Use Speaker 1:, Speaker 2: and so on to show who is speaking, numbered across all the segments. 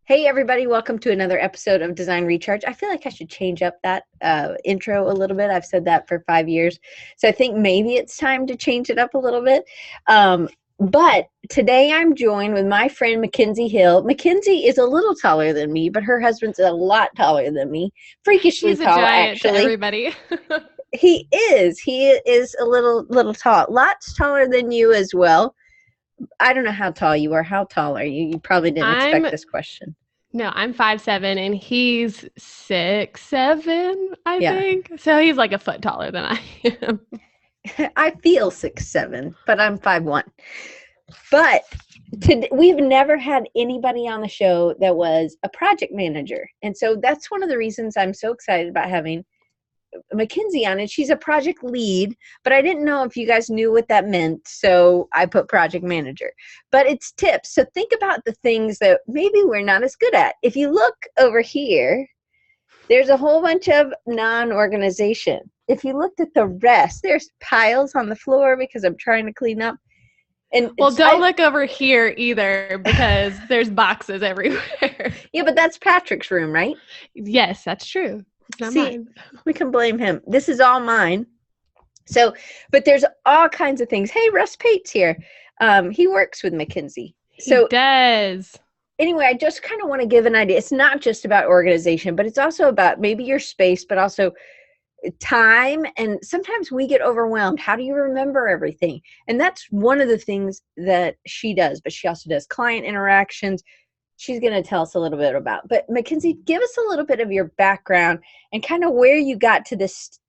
Speaker 1: Hey everybody, welcome to another episode of Design Recharge. I feel like I should change up that intro a little bit. I've said that for 5 years. So I think maybe it's time to change it up a little bit. But today I'm joined with my friend Mackenzie Hill. Mackenzie is a little taller than me, but her husband's a lot taller than me. Freakishly
Speaker 2: He's a
Speaker 1: tall,
Speaker 2: giant to
Speaker 1: actually.
Speaker 2: everybody.
Speaker 1: He is. He is a little tall. Lots taller than you as well. I don't know how tall you are. How tall are you? You probably didn't expect
Speaker 2: I'm
Speaker 1: this question.
Speaker 2: no, I'm 5'7" and he's 6'7", I
Speaker 1: Yeah.
Speaker 2: think. So he's like a foot taller than I am.
Speaker 1: I feel 6'7", but I'm 5'1". But we've never had anybody on the show that was a project manager. And so that's one of the reasons I'm so excited about having Mackenzie on it. She's a project lead, but I didn't know if you guys knew what that meant. So I put project manager, but it's tips. So think about the things that maybe we're not as good at. If you look over here, there's a whole bunch of non-organization. If you looked at the rest, there's piles on the floor because I'm trying to clean up. And
Speaker 2: Well, don't look over here either because there's boxes everywhere.
Speaker 1: Yeah, but that's Patrick's room, right?
Speaker 2: Yes, that's true. It's not
Speaker 1: See,
Speaker 2: mine.
Speaker 1: we can blame him. This is all mine. So, but there's all kinds of things. Hey, Russ Pate's here. He works with Mackenzie.
Speaker 2: He does.
Speaker 1: Anyway, I just kind of want to give an idea. It's not just about organization, but it's also about maybe your space, but also time. And sometimes we get overwhelmed. How do you remember everything? And that's one of the things that she does, but she also does client interactions. She's going to tell us a little bit about. But Mackenzie, give us a little bit of your background and kind of where you got to this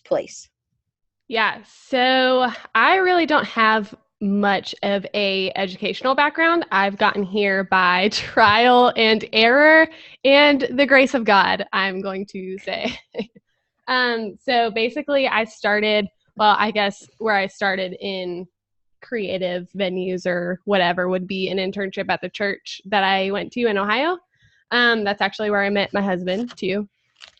Speaker 1: place.
Speaker 2: Yeah, so I really don't have much of a educational background. I've gotten here by trial and error and the grace of God, I'm going to say. So basically I started, well, I guess where I started in creative venues or whatever would be an internship at the church that I went to in Ohio. That's actually where I met my husband too.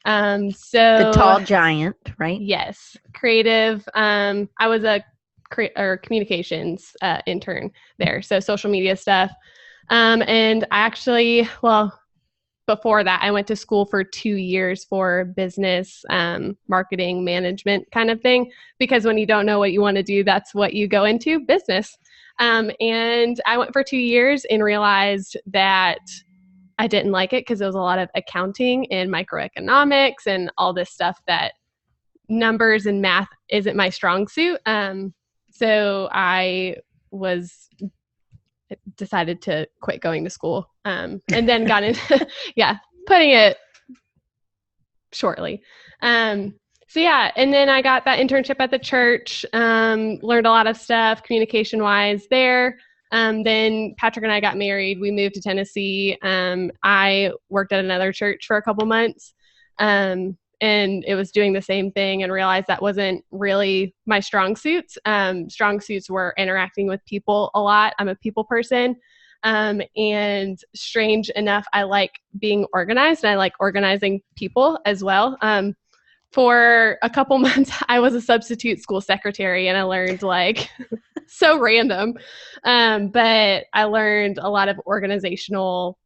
Speaker 1: The tall giant, right?
Speaker 2: Yes, creative. I was a communications intern there, so social media stuff. And I actually, well, before that, I went to school for 2 years for business marketing management kind of thing, because when you don't know what you want to do, that's what you go into, business. And I went for 2 years and realized that I didn't like it because it was a lot of accounting and microeconomics and all this stuff that numbers and math isn't my strong suit. So I decided to quit going to school and then got into, yeah, putting it shortly. So yeah, and then I got that internship at the church, learned a lot of stuff communication wise there. Then Patrick and I got married. We moved to Tennessee. I worked at another church for a couple months. And it was doing the same thing and realized that wasn't really my strong suits. Strong suits were interacting with people a lot. I'm a people person. And strange enough, I like being organized and I like organizing people as well. For a couple months, I was a substitute school secretary and I learned like so random. But I learned a lot of organizational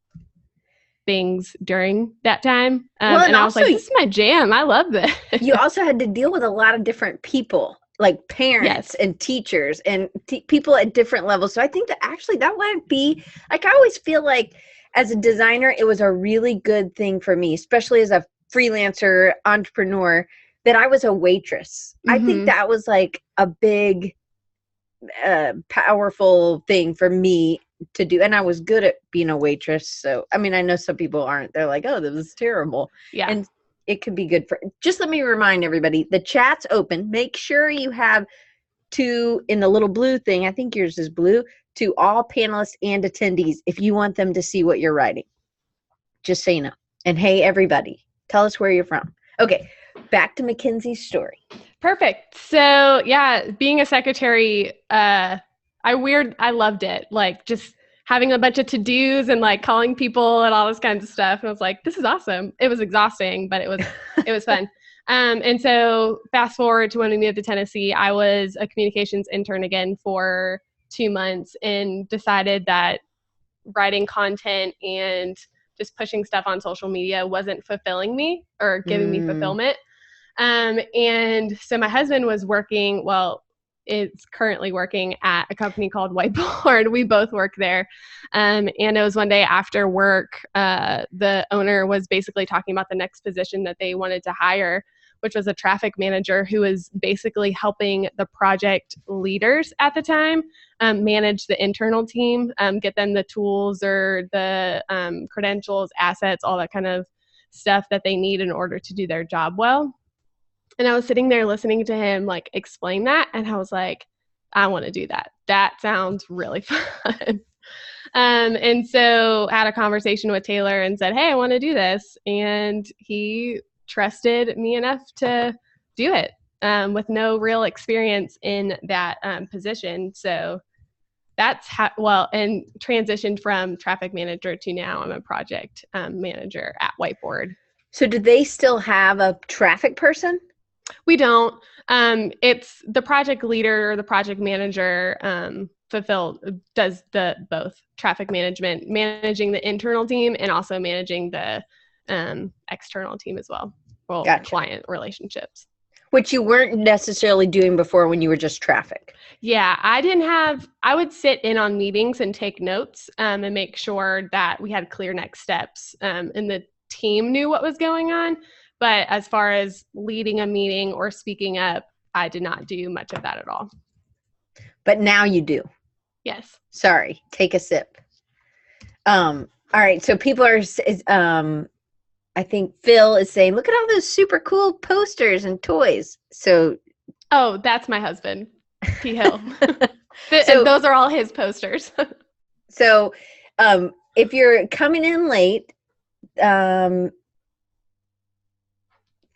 Speaker 2: things during that time.
Speaker 1: Well,
Speaker 2: and I was like, this is my jam. I love this.
Speaker 1: You also had to deal with a lot of different people, like parents
Speaker 2: Yes.
Speaker 1: and teachers and people at different levels. So I think that actually that might be, like, I always feel like as a designer, it was a really good thing for me, especially as a freelancer entrepreneur, that I was a waitress. I think that was like a big, powerful thing for me to do. And I was good at being a waitress. So, I mean, I know some people aren't. They're like, oh, that was terrible.
Speaker 2: Yeah.
Speaker 1: And it could be good for, just let me remind everybody, the chat's open. Make sure you have to, in the little blue thing, I think yours is blue, to all panelists and attendees if you want them to see what you're writing. Just so you know. And hey, everybody, tell us where you're from. Okay, back to Mackenzie's story.
Speaker 2: Perfect. So yeah, being a secretary, I loved it. Like just having a bunch of to-dos and like calling people and all this kinds of stuff. And I was like, this is awesome. It was exhausting, but it was fun. And so fast forward to when we moved to Tennessee, I was a communications intern again for 2 months and decided that writing content and just pushing stuff on social media wasn't fulfilling me or giving me fulfillment. And so my husband was working, is currently working at a company called Whiteboard. We both work there. And it was one day after work, the owner was basically talking about the next position that they wanted to hire, which was a traffic manager who was basically helping the project leaders at the time manage the internal team, get them the tools or the credentials, assets, all that kind of stuff that they need in order to do their job well. And I was sitting there listening to him like explain that. And I was like, I want to do that. That sounds really fun. And so I had a conversation with Taylor and said, hey, I want to do this. And he trusted me enough to do it with no real experience in that position. So that's how, and transitioned from traffic manager to now I'm a project manager at Whiteboard.
Speaker 1: So do they still have a traffic person?
Speaker 2: We don't. It's the project leader or the project manager does both traffic management, managing the internal team and also managing the external team as well. Well, gotcha. Client relationships.
Speaker 1: Which you weren't necessarily doing before when you were just traffic.
Speaker 2: Yeah, I would sit in on meetings and take notes and make sure that we had clear next steps and the team knew what was going on. But as far as leading a meeting or speaking up, I did not do much of that at all.
Speaker 1: But now you do.
Speaker 2: Yes.
Speaker 1: Sorry, take a sip. All right, so people are, I think Phil is saying, look at all those super cool posters and toys. So,
Speaker 2: oh, that's my husband, P. Hill. So, those are all his posters.
Speaker 1: So, if you're coming in late,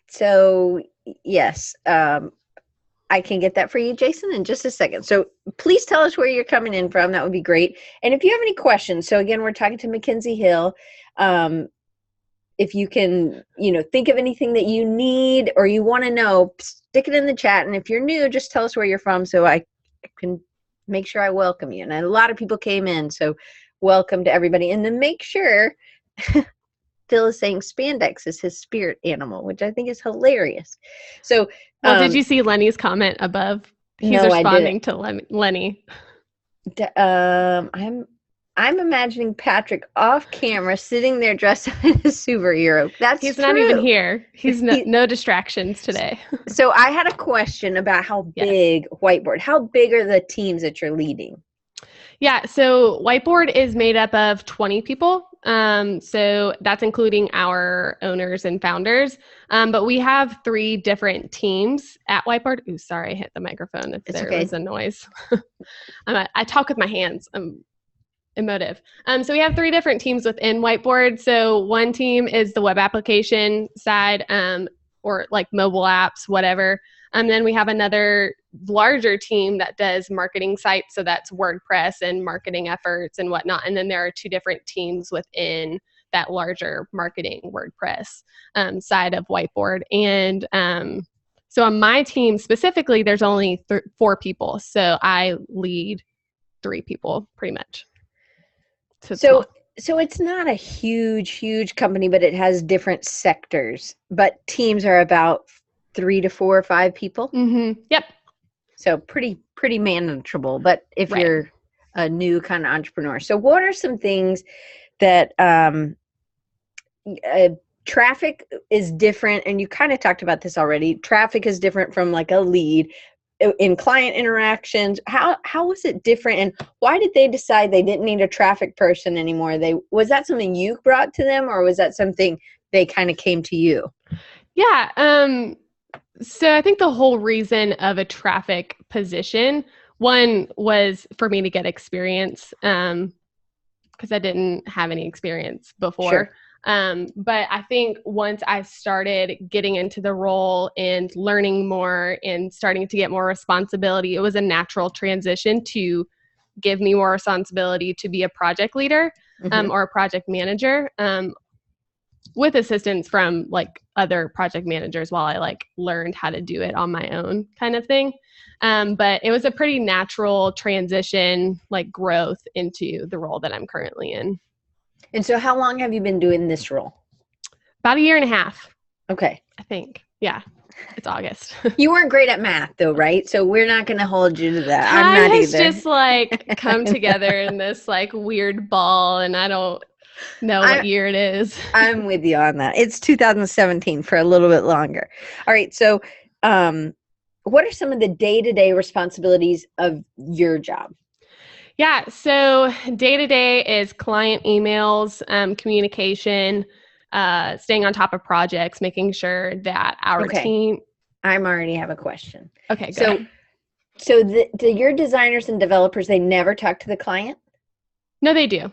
Speaker 1: so yes, I can get that for you, Jason, in just a second. So please tell us where you're coming in from. That would be great. And if you have any questions, so again, we're talking to Mackenzie Hill. If you can, think of anything that you need or you want to know, stick it in the chat. And if you're new, just tell us where you're from so I can make sure I welcome you. And a lot of people came in, so welcome to everybody. And then make sure Phil is saying spandex is his spirit animal, which I think is hilarious. So,
Speaker 2: did you see Lenny's comment above? He's responding to Lenny.
Speaker 1: I'm imagining Patrick off camera sitting there dressed up in a superhero. He's
Speaker 2: not even here. He's no distractions today.
Speaker 1: So I had a question about how big Whiteboard. How big are the teams that you're leading?
Speaker 2: Yeah, so Whiteboard is made up of 20 people. So that's including our owners and founders. But we have 3 different teams at Whiteboard. Ooh, sorry, I hit the microphone if there was a noise. I talk with my hands. I'm emotive. So we have 3 different teams within Whiteboard. So one team is the web application side, or like mobile apps, whatever. And then we have another larger team that does marketing sites. So that's WordPress and marketing efforts and whatnot. And then there are 2 different teams within that larger marketing WordPress side of Whiteboard. And so on my team specifically, there's only 4 people. So I lead 3 people pretty much.
Speaker 1: So it's not a huge company, but it has different sectors. But teams are about 3 to 4 or 5 people.
Speaker 2: Mm-hmm. Yep.
Speaker 1: So pretty manageable. But if you're a new kind of entrepreneur, so what are some things that traffic is different? And you kind of talked about this already. Traffic is different from like a lead. In client interactions, how was it different, and why did they decide they didn't need a traffic person anymore? Was that something you brought to them, or was that something they kind of came to you?
Speaker 2: Yeah. So I think the whole reason of a traffic position, one was for me to get experience, because I didn't have any experience before. Sure. But I think once I started getting into the role and learning more and starting to get more responsibility, it was a natural transition to give me more responsibility to be a project leader, or a project manager, with assistance from like other project managers while I like learned how to do it on my own kind of thing. But it was a pretty natural transition, like growth into the role that I'm currently in.
Speaker 1: And so how long have you been doing this role?
Speaker 2: About a year and a half,
Speaker 1: Okay.
Speaker 2: I think. Yeah. It's August.
Speaker 1: You weren't great at math though, right? So we're not going to hold you to that. I'm
Speaker 2: Time
Speaker 1: not
Speaker 2: has
Speaker 1: either.
Speaker 2: just like come together in this like weird ball, and I don't know what year it is.
Speaker 1: I'm with you on that. It's 2017 for a little bit longer. All right. So, what are some of the day-to-day responsibilities of your job?
Speaker 2: Yeah. So day to day is client emails, communication, staying on top of projects, making sure that our team.
Speaker 1: I already have a question.
Speaker 2: Okay. Go ahead.
Speaker 1: So your designers and developers, they never talk to the client?
Speaker 2: No, they do.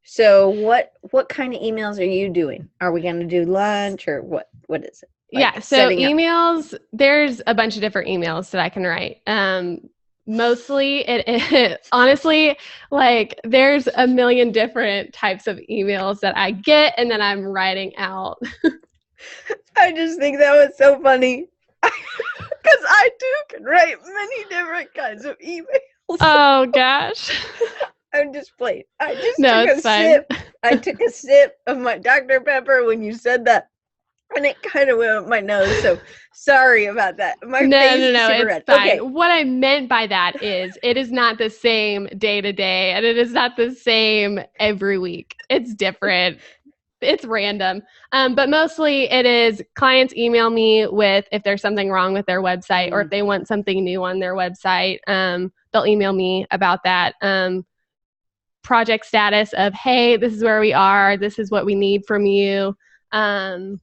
Speaker 1: So what kind of emails are you doing? Are we going to do lunch or what is it?
Speaker 2: Like so emails, there's a bunch of different emails that I can write. Mostly honestly, like there's a million different types of emails that I get and then I'm writing out.
Speaker 1: I just think that was so funny because I too can write many different kinds of emails.
Speaker 2: Oh gosh.
Speaker 1: I'm just playing. I just
Speaker 2: took
Speaker 1: a sip. I took a sip of my Dr. Pepper when you said that. And it kind of went up my nose, so sorry about that. My face is super red.
Speaker 2: Fine.
Speaker 1: Okay.
Speaker 2: What I meant by that is it is not the same day to day, and it is not the same every week. It's different. It's random. But mostly it is clients email me with if there's something wrong with their website or if they want something new on their website. They'll email me about that. Project status of, hey, this is where we are. This is what we need from you. I'm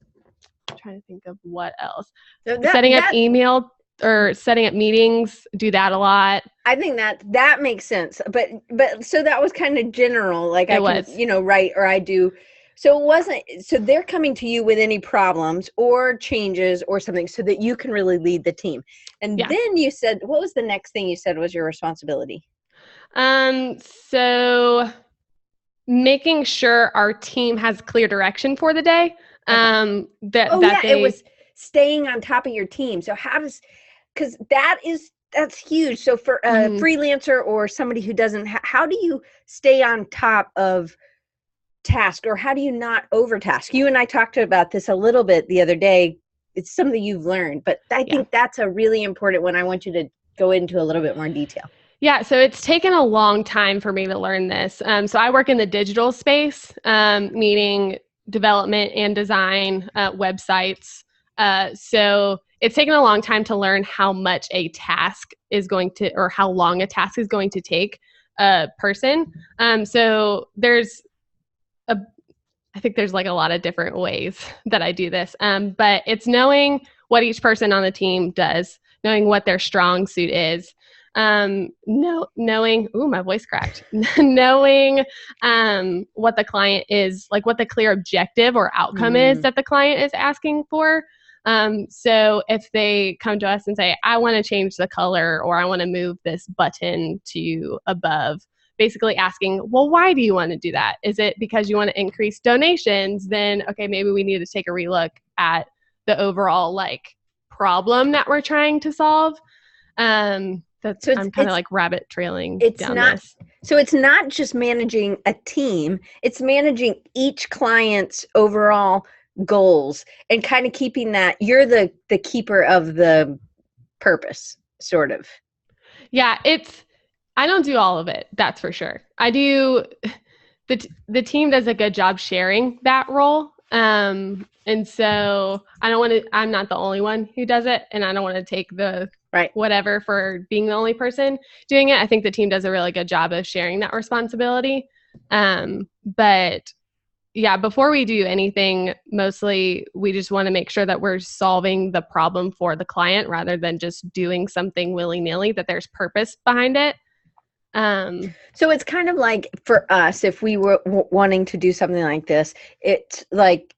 Speaker 2: trying to think of what else. So setting up email or setting up meetings, do that a lot.
Speaker 1: I think that makes sense. But so that was kind of general. Like I can, write or I do. So it wasn't, so they're coming to you with any problems or changes or something so that you can really lead the team. And then you said, what was the next thing you said was your responsibility?
Speaker 2: So making sure our team has clear direction for the day. It
Speaker 1: was staying on top of your team. So because that's huge. So for a freelancer or somebody who doesn't, how do you stay on top of task or how do you not overtask? You and I talked about this a little bit the other day. It's something you've learned, but I think that's a really important one. I want you to go into a little bit more detail.
Speaker 2: Yeah, so it's taken a long time for me to learn this. So I work in the digital space, meaning development and design, websites. So it's taken a long time to learn how much a task is going to, or how long a task is going to take a person. So I think there's like a lot of different ways that I do this. But it's knowing what each person on the team does, knowing what their strong suit is. Knowing, my voice cracked, knowing, what the client is, like what the clear objective or outcome is that the client is asking for. So if they come to us and say, I want to change the color or I want to move this button to above, basically asking, well, why do you want to do that? Is it because you want to increase donations? Then, okay, maybe we need to take a relook at the overall like problem that we're trying to solve. I'm kind of like rabbit trailing down this.
Speaker 1: So it's not just managing a team, it's managing each client's overall goals and kind of keeping that you're the keeper of the purpose, sort of.
Speaker 2: Yeah, I don't do all of it, that's for sure. I do, the team does a good job sharing that role. And so I'm not the only one who does it, and I don't want to take the whatever for being the only person doing it. I think the team does a really good job of sharing that responsibility. But yeah, before we do anything, mostly we just want to make sure that we're solving the problem for the client rather than just doing something willy-nilly, that there's purpose behind it.
Speaker 1: So it's kind of like for us, if we were wanting to do something like this, it's like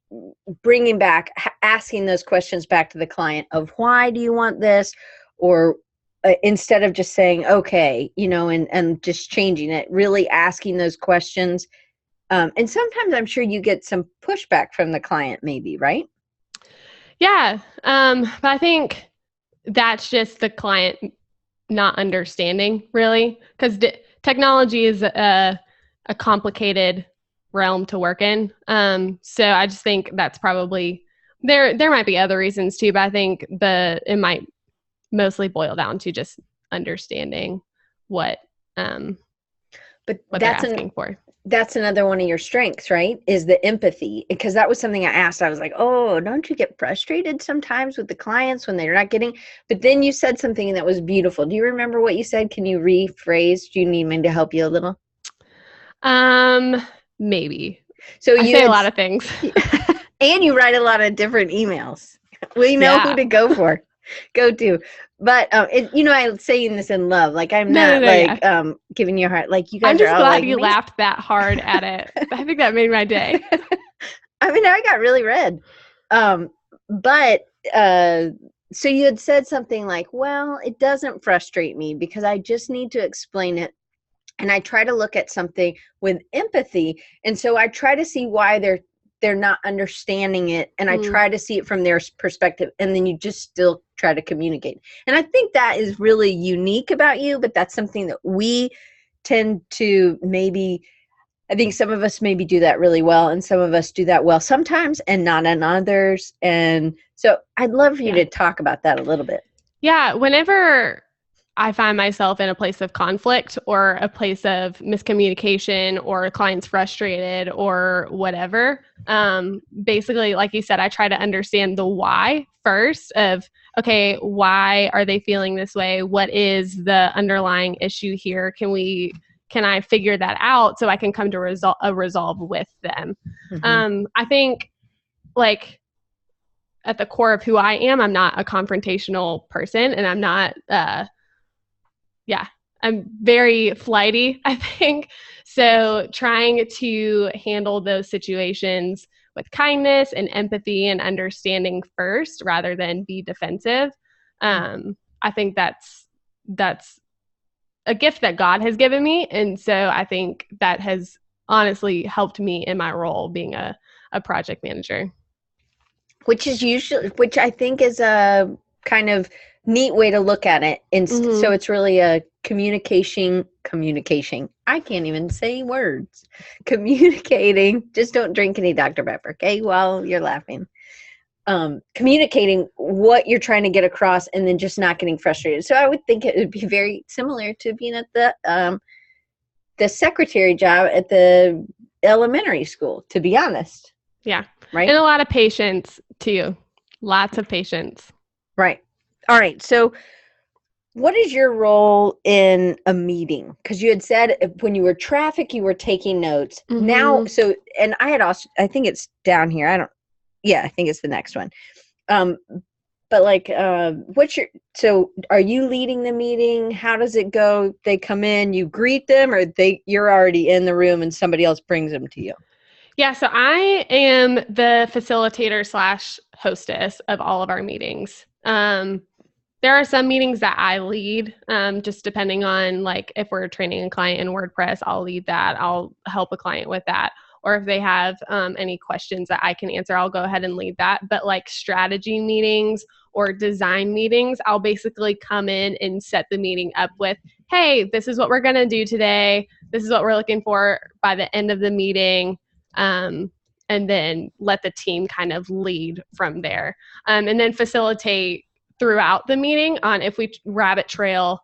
Speaker 1: bringing back, asking those questions back to the client of why do you want this? Or instead of just saying, okay, and just changing it, really asking those questions. And sometimes I'm sure you get some pushback from the client maybe, right?
Speaker 2: Yeah. But I think that's just the client not understanding really, because technology is a complicated realm to work in. So I just think that's probably there might be other reasons too, but I think it might mostly boil down to just understanding what
Speaker 1: but
Speaker 2: they're asking for.
Speaker 1: That's another one of your strengths, right? Is the empathy. Because that was something I asked. I was like, oh, don't you get frustrated sometimes with the clients when they're not getting, but then you said something that was beautiful. Do you remember what you said? Can you rephrase? Do you need me to help you a little?
Speaker 2: Maybe.
Speaker 1: So
Speaker 2: I say a lot of things.
Speaker 1: And you write a lot of different emails. We know who to go to. But I'm saying this in love. Like I'm not giving you a heart. Like you guys. I'm
Speaker 2: just
Speaker 1: are
Speaker 2: glad
Speaker 1: like
Speaker 2: you
Speaker 1: me.
Speaker 2: Laughed that hard at it. I think that made my day.
Speaker 1: I mean, I got really red. So you had said something like, "Well, it doesn't frustrate me because I just need to explain it." And I try to look at something with empathy, and so I try to see why they're not understanding it, and I try to see it from their perspective, and then you just still try to communicate. And I think that is really unique about you, but that's something that we tend to I think some of us maybe do that really well, and some of us do that well sometimes and not in others. And so I'd love for you to talk about that a little bit.
Speaker 2: Yeah, whenever I find myself in a place of conflict or a place of miscommunication or a client's frustrated or whatever, basically, like you said, I try to understand the why first of, okay, why are they feeling this way? What is the underlying issue here? Can I figure that out so I can come to a resolve with them? Mm-hmm. I think like at the core of who I am, I'm not a confrontational person, and I'm not, I'm very flighty, I think. So trying to handle those situations with kindness and empathy and understanding first rather than be defensive. I think that's a gift that God has given me. And so I think that has honestly helped me in my role being a project manager.
Speaker 1: Which I think is a kind of neat way to look at it. And so it's really a communication. I can't even say words. Communicating. Just don't drink any Dr. Pepper, okay? While you're laughing. Communicating what you're trying to get across and then just not getting frustrated. So I would think it would be very similar to being at the secretary job at the elementary school, to be honest.
Speaker 2: Yeah.
Speaker 1: Right.
Speaker 2: And a lot of patience too. Lots of patience.
Speaker 1: Right. All right. So what is your role in a meeting? Because you had said when you were traffic, you were taking notes. Mm-hmm. Now, and I had also, I think it's down here. I think it's the next one. But like, so are you leading the meeting? How does it go? They come in, you greet them, or you're already in the room and somebody else brings them to you?
Speaker 2: Yeah, so I am the facilitator / hostess of all of our meetings. There are some meetings that I lead, just depending on like if we're training a client in WordPress, I'll lead that. I'll help a client with that. Or if they have any questions that I can answer, I'll go ahead and lead that. But like strategy meetings or design meetings, I'll basically come in and set the meeting up with, hey, this is what we're going to do today. This is what we're looking for by the end of the meeting. And then let the team kind of lead from there. And then facilitate throughout the meeting on if we rabbit trail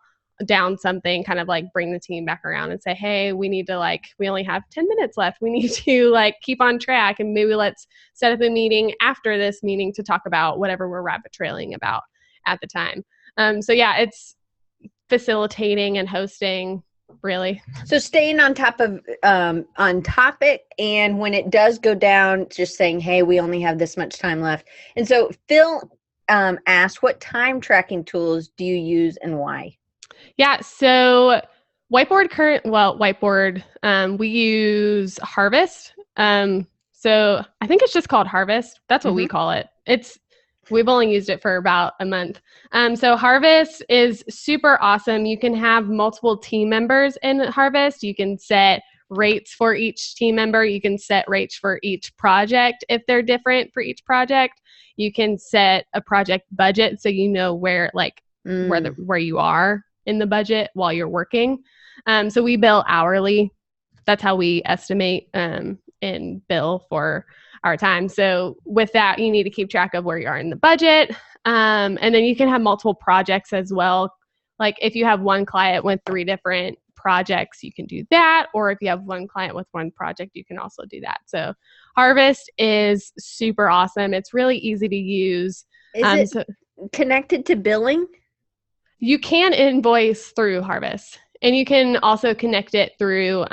Speaker 2: down something, kind of like bring the team back around and say, hey, we need to we only have 10 minutes left. We need to keep on track, and maybe let's set up a meeting after this meeting to talk about whatever we're rabbit trailing about at the time. So yeah, it's facilitating and hosting, really.
Speaker 1: So staying on top of on topic, and when it does go down, just saying, hey, we only have this much time left. And so Phil asked, what time tracking tools do you use and why?
Speaker 2: Yeah, so Whiteboard, we use Harvest. So I think it's just called Harvest. That's what we call it. We've only used it for about a month. So Harvest is super awesome. You can have multiple team members in Harvest. You can set rates for each team member. You can set rates for each project if they're different for each project. You can set a project budget so you know where you are in the budget while you're working. So we bill hourly. That's how we estimate and bill for our time. So with that, you need to keep track of where you are in the budget. And then you can have multiple projects as well. Like if you have one client with 3 different projects, you can do that. Or if you have one client with one project, you can also do that. So Harvest is super awesome. It's really easy to use.
Speaker 1: Is it connected to billing?
Speaker 2: You can invoice through Harvest, and you can also connect it through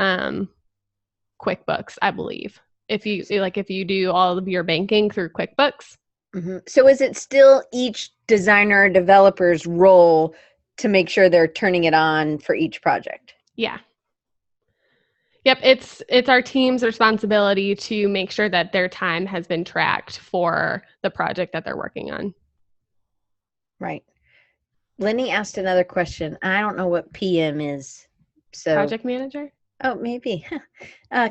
Speaker 2: QuickBooks, I believe. If you do all of your banking through QuickBooks.
Speaker 1: Mm-hmm. So is it still each designer or developer's role to make sure they're turning it on for each project?
Speaker 2: Yeah. Yep, it's our team's responsibility to make sure that their time has been tracked for the project that they're working on.
Speaker 1: Right. Lenny asked another question. I don't know what PM is. So
Speaker 2: project manager?
Speaker 1: Oh, maybe.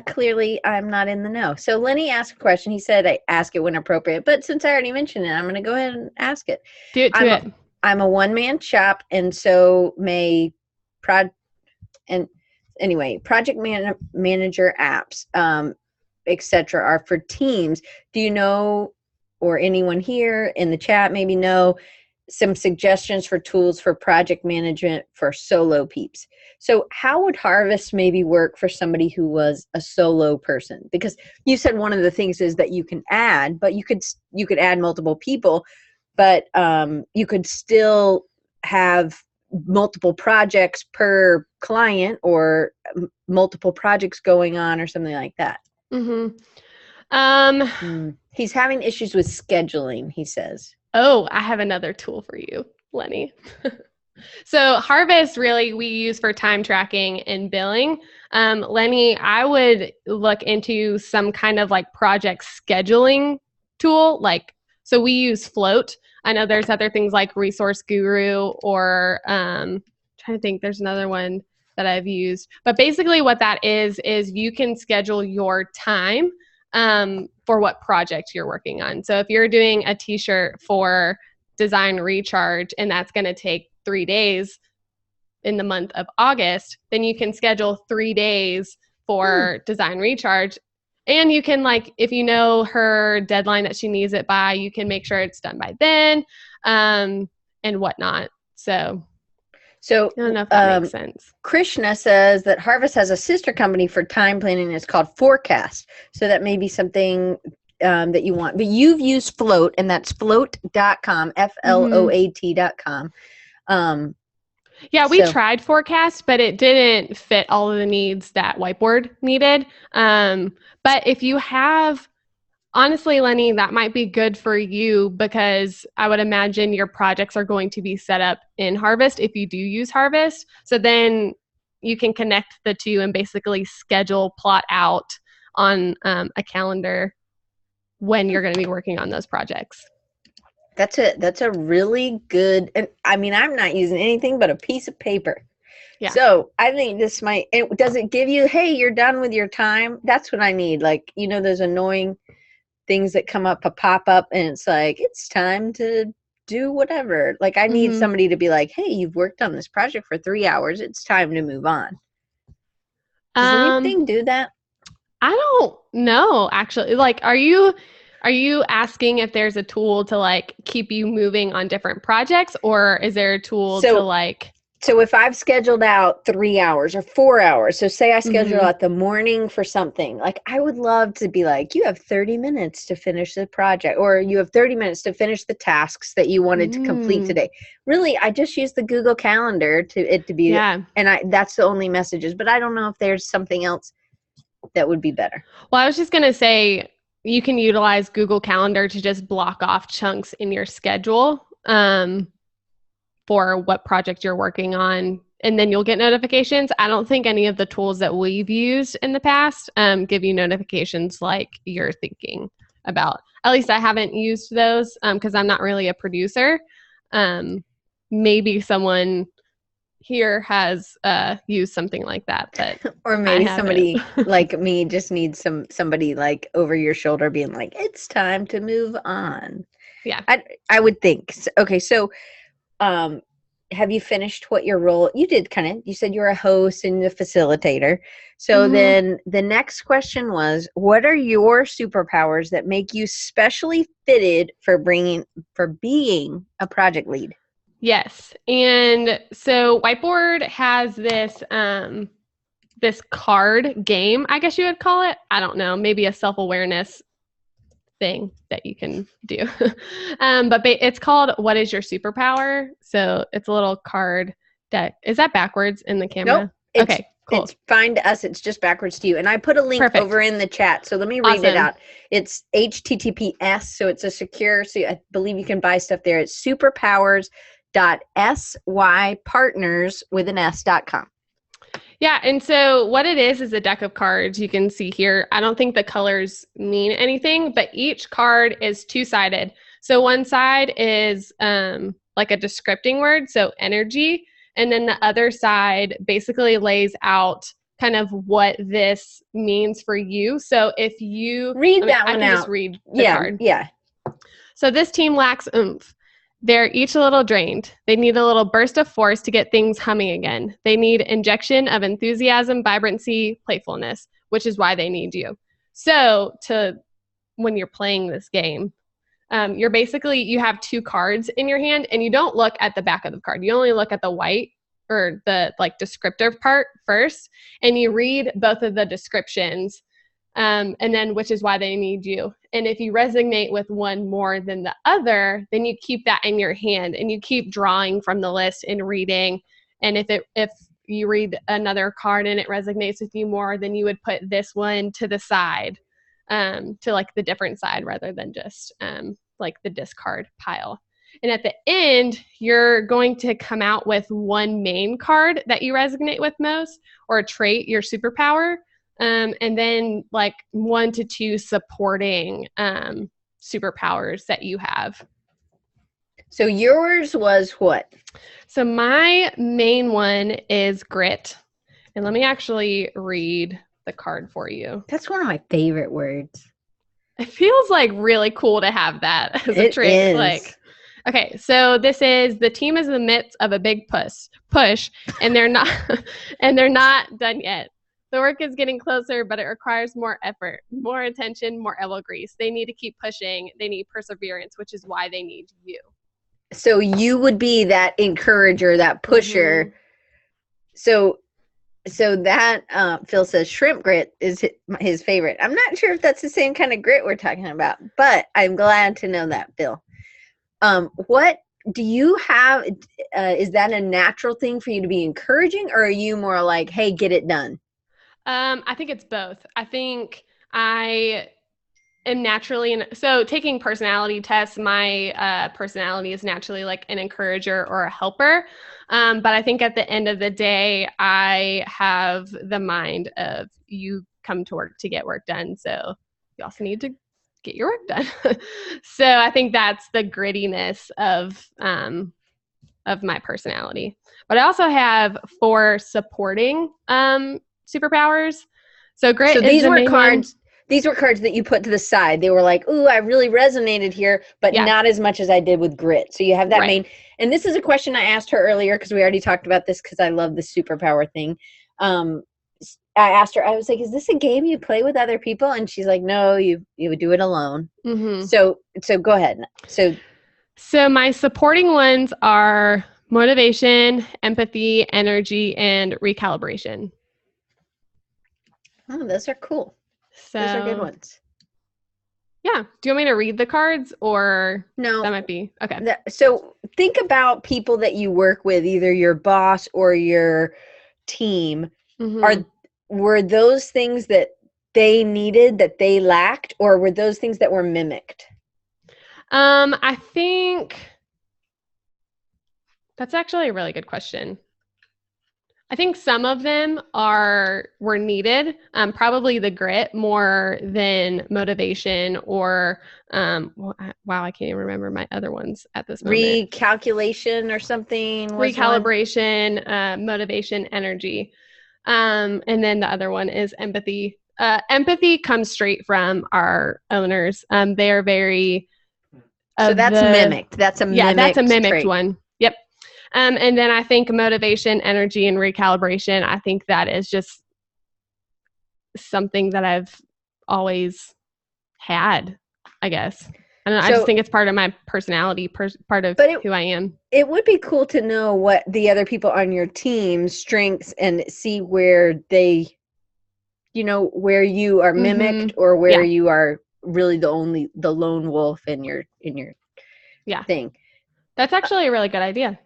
Speaker 1: Clearly, I'm not in the know. So Lenny asked a question. He said I ask it when appropriate. But since I already mentioned it, I'm going to go ahead and ask it.
Speaker 2: Do it to it.
Speaker 1: I'm a one-man shop, and so project manager apps, etc. are for teams. Do you know, or anyone here in the chat maybe know, some suggestions for tools for project management for solo peeps? So how would Harvest maybe work for somebody who was a solo person? Because you said one of the things is that you can add, but you could add multiple people, but you could still have multiple projects per client, or multiple projects going on, or something like that. He's having issues with scheduling, he says.
Speaker 2: Oh, I have another tool for you, Lenny. So Harvest really we use for time tracking and billing. Lenny, I would look into some kind of like project scheduling tool. So we use Float. I know there's other things like Resource Guru, or trying to think, there's another one that I've used. But basically what that is you can schedule your time for what project you're working on. So if you're doing a t-shirt for Design Recharge, and that's going to take 3 days in the month of August, then you can schedule 3 days for Design Recharge. And you can, if you know her deadline that she needs it by, you can make sure it's done by then, and whatnot. So I don't know if that makes sense.
Speaker 1: Krishna says that Harvest has a sister company for time planning. It's called Forecast. So that may be something that you want. But you've used Float, and that's float.com, float.com.
Speaker 2: Yeah, we tried Forecast, but it didn't fit all of the needs that Whiteboard needed. But if you have, honestly, Lenny, that might be good for you, because I would imagine your projects are going to be set up in Harvest if you do use Harvest. So then you can connect the two and basically plot out on a calendar when you're going to be working on those projects.
Speaker 1: That's a really good, and I mean, I'm not using anything but a piece of paper. Yeah. So I think this does it give you, hey, you're done with your time? That's what I need. Those annoying things that pop up, and it's like, it's time to do whatever. I need somebody to be like, hey, you've worked on this project for 3 hours. It's time to move on. Does anything do that?
Speaker 2: I don't know, actually. Are you asking if there's a tool to keep you moving on different projects, or is there a tool
Speaker 1: So if I've scheduled out 3 hours or 4 hours, so say I schedule out the morning for something, I would love to be you have 30 minutes to finish the project, or you have 30 minutes to finish the tasks that you wanted to complete today. Really, I just use the Google Calendar to be, and that's the only messages, but I don't know if there's something else that would be better.
Speaker 2: Well, I was just going to say, you can utilize Google Calendar to just block off chunks in your schedule for what project you're working on, and then you'll get notifications. I don't think any of the tools that we've used in the past give you notifications like you're thinking about. At least I haven't used those because I'm not really a producer. Maybe someone here has used something like that, but
Speaker 1: or maybe somebody like me just needs somebody over your shoulder being like, it's time to move on.
Speaker 2: Yeah,
Speaker 1: I would think. Okay, so have you finished what your role? You did kind of. You said you're a host and a facilitator. So
Speaker 2: Mhm.
Speaker 1: then the next question was, what are your superpowers that make you specially fitted for being a project lead?
Speaker 2: Yes. And so Whiteboard has this card game, I guess you would call it. I don't know, maybe a self-awareness thing that you can do. But it's called What is Your Superpower? So it's a little card deck. Is that backwards in the camera?
Speaker 1: Nope.
Speaker 2: Okay, cool.
Speaker 1: It's fine to us. It's just backwards to you. And I put a link
Speaker 2: Perfect.
Speaker 1: over in the chat. So let me read it
Speaker 2: Awesome.
Speaker 1: out. It's HTTPS. So it's a secure. So I believe you can buy stuff there. It's superpowers.sypartners.com.
Speaker 2: Yeah, and so what it is a deck of cards you can see here. I don't think the colors mean anything, but each card is two-sided. So one side is like a descripting word, so energy, and then the other side basically lays out kind of what this means for you. So if you
Speaker 1: read that one
Speaker 2: I can
Speaker 1: out.
Speaker 2: Just read the card.
Speaker 1: Yeah.
Speaker 2: So this team lacks oomph. They're each a little drained. They need a little burst of force to get things humming again. They need injection of enthusiasm, vibrancy, playfulness, which is why they need you. So when you're playing this game, you have two cards in your hand and you don't look at the back of the card. You only look at the white or the like descriptive part first, and you read both of the descriptions. And then which is why they need you. And if you resonate with one more than the other, then you keep that in your hand and you keep drawing from the list and reading. And if you read another card and it resonates with you more, then you would put this one to the side, to like the different side rather than just like the discard pile. And at the end, you're going to come out with one main card that you resonate with most, or a trait, your superpower. And then like 1 to 2 supporting superpowers that you have.
Speaker 1: So yours was what?
Speaker 2: So my main one is grit. And let me actually read the card for you.
Speaker 1: That's one of my favorite words.
Speaker 2: It feels like really cool to have that as a trait.
Speaker 1: Is.
Speaker 2: Like, okay, so this is the team is in the midst of a big push, and they're not done yet. The work is getting closer, but it requires more effort, more attention, more elbow grease. They need to keep pushing. They need perseverance, which is why they need you.
Speaker 1: So you would be that encourager, that pusher. Mm-hmm. So that Phil says shrimp grit is his favorite. I'm not sure if that's the same kind of grit we're talking about, but I'm glad to know that, Phil. What do you have? Is that a natural thing for you to be encouraging, or are you more like, hey, get it done?
Speaker 2: I think it's both. I think I am naturally, so taking personality tests, my personality is naturally like an encourager or a helper. But I think at the end of the day, I have the mind of you come to work to get work done. So you also need to get your work done. So I think that's the grittiness of my personality. But I also have 4 supporting superpowers. So grit. So
Speaker 1: these were cards. These were cards that you put to the side. They were like, ooh, I really resonated here, but not as much as I did with grit. So you have that main. And this is a question I asked her earlier because we already talked about this because I love the superpower thing. I asked her, I was like, is this a game you play with other people? And she's like, no, you would do it alone. Mm-hmm. So go ahead.
Speaker 2: So my supporting ones are motivation, empathy, energy, and recalibration.
Speaker 1: Oh, those are cool. So, those are good ones.
Speaker 2: Yeah. Do you want me to read the cards or
Speaker 1: no?
Speaker 2: That might be okay.
Speaker 1: So think about people that you work with, either your boss or your team. Mm-hmm. Were those things that they needed, that they lacked, or were those things that were mimicked?
Speaker 2: I think that's actually a really good question. I think some of them were needed, probably the grit more than motivation or, wow, I can't even remember my other ones at this moment.
Speaker 1: Recalculation or something?
Speaker 2: Recalibration, motivation, energy. And then the other one is empathy. Empathy comes straight from our owners. They are very...
Speaker 1: So that's mimicked. That's a mimicked
Speaker 2: that's a mimicked
Speaker 1: trait.
Speaker 2: one. Yep. And then I think motivation, energy, and recalibration, I think that is just something that I've always had, I guess. I don't know, I just think it's part of my personality, part of who I am.
Speaker 1: It would be cool to know what the other people on your team's strengths and see where they, where you are mimicked or where you are really the lone wolf in your thing.
Speaker 2: That's actually a really good idea.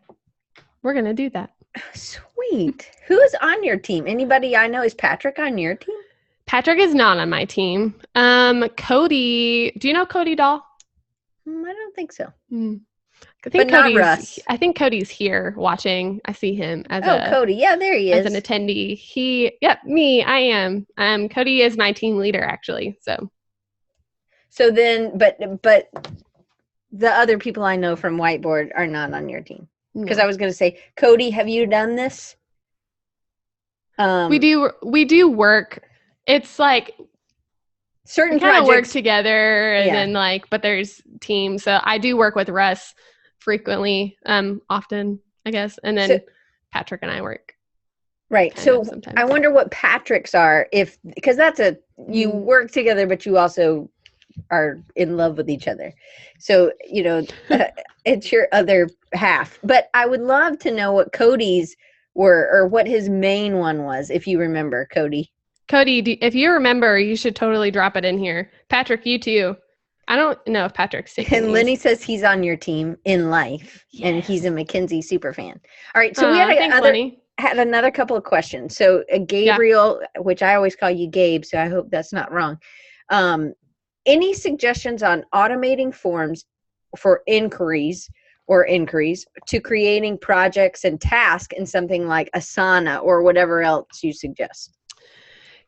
Speaker 2: We're going to do that.
Speaker 1: Sweet. Who is on your team? Anybody I know? Is Patrick on your team?
Speaker 2: Patrick is not on my team. Cody, do you know Cody Dahl?
Speaker 1: I don't think so.
Speaker 2: I think Cody's here watching. I see him as
Speaker 1: Cody. Yeah, there he is.
Speaker 2: As an attendee. Me, I am. Cody is my team leader actually.
Speaker 1: So then, but the other people I know from Whiteboard are not on your team. Because I was going to say, Cody, have you done this?
Speaker 2: We do work. It's like
Speaker 1: certain
Speaker 2: kind of
Speaker 1: projects
Speaker 2: work together and then but there's teams. So I do work with Russ frequently, often, I guess. And then Patrick and I work.
Speaker 1: Right. So I wonder what Patrick's are, because that's you work together, but you also are in love with each other. So, it's your other half. But I would love to know what Cody's were or what his main one was, if you remember, Cody.
Speaker 2: Cody, if you remember, you should totally drop it in here. Patrick, you too. I don't know if Patrick's taking
Speaker 1: And Lenny says he's on your team in life, and he's a Mackenzie super fan. All right, so we had another couple of questions. So Gabriel, which I always call you Gabe, so I hope that's not wrong. Any suggestions on automating forms for inquiries to creating projects and tasks in something like Asana or whatever else you suggest?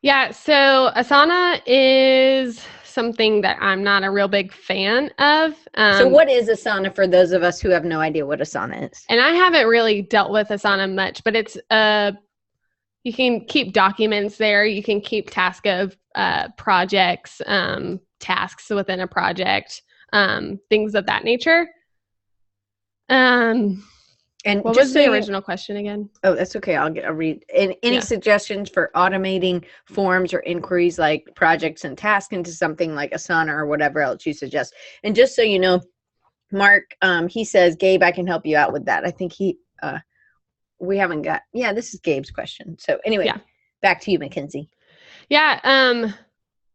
Speaker 2: Yeah, so Asana is something that I'm not a real big fan of.
Speaker 1: So what is Asana for those of us who have no idea what Asana is?
Speaker 2: And I haven't really dealt with Asana much, but it's you can keep documents there. You can keep task of projects, tasks within a project, things of that nature. And what was the original question again?
Speaker 1: Oh, that's okay. I'll read. Any suggestions for automating forms or inquiries like projects and tasks into something like Asana or whatever else you suggest? And just so you know, Mark, he says, Gabe, I can help you out with that. I think we haven't got, this is Gabe's question. So anyway, back to you, Mackenzie.
Speaker 2: Yeah.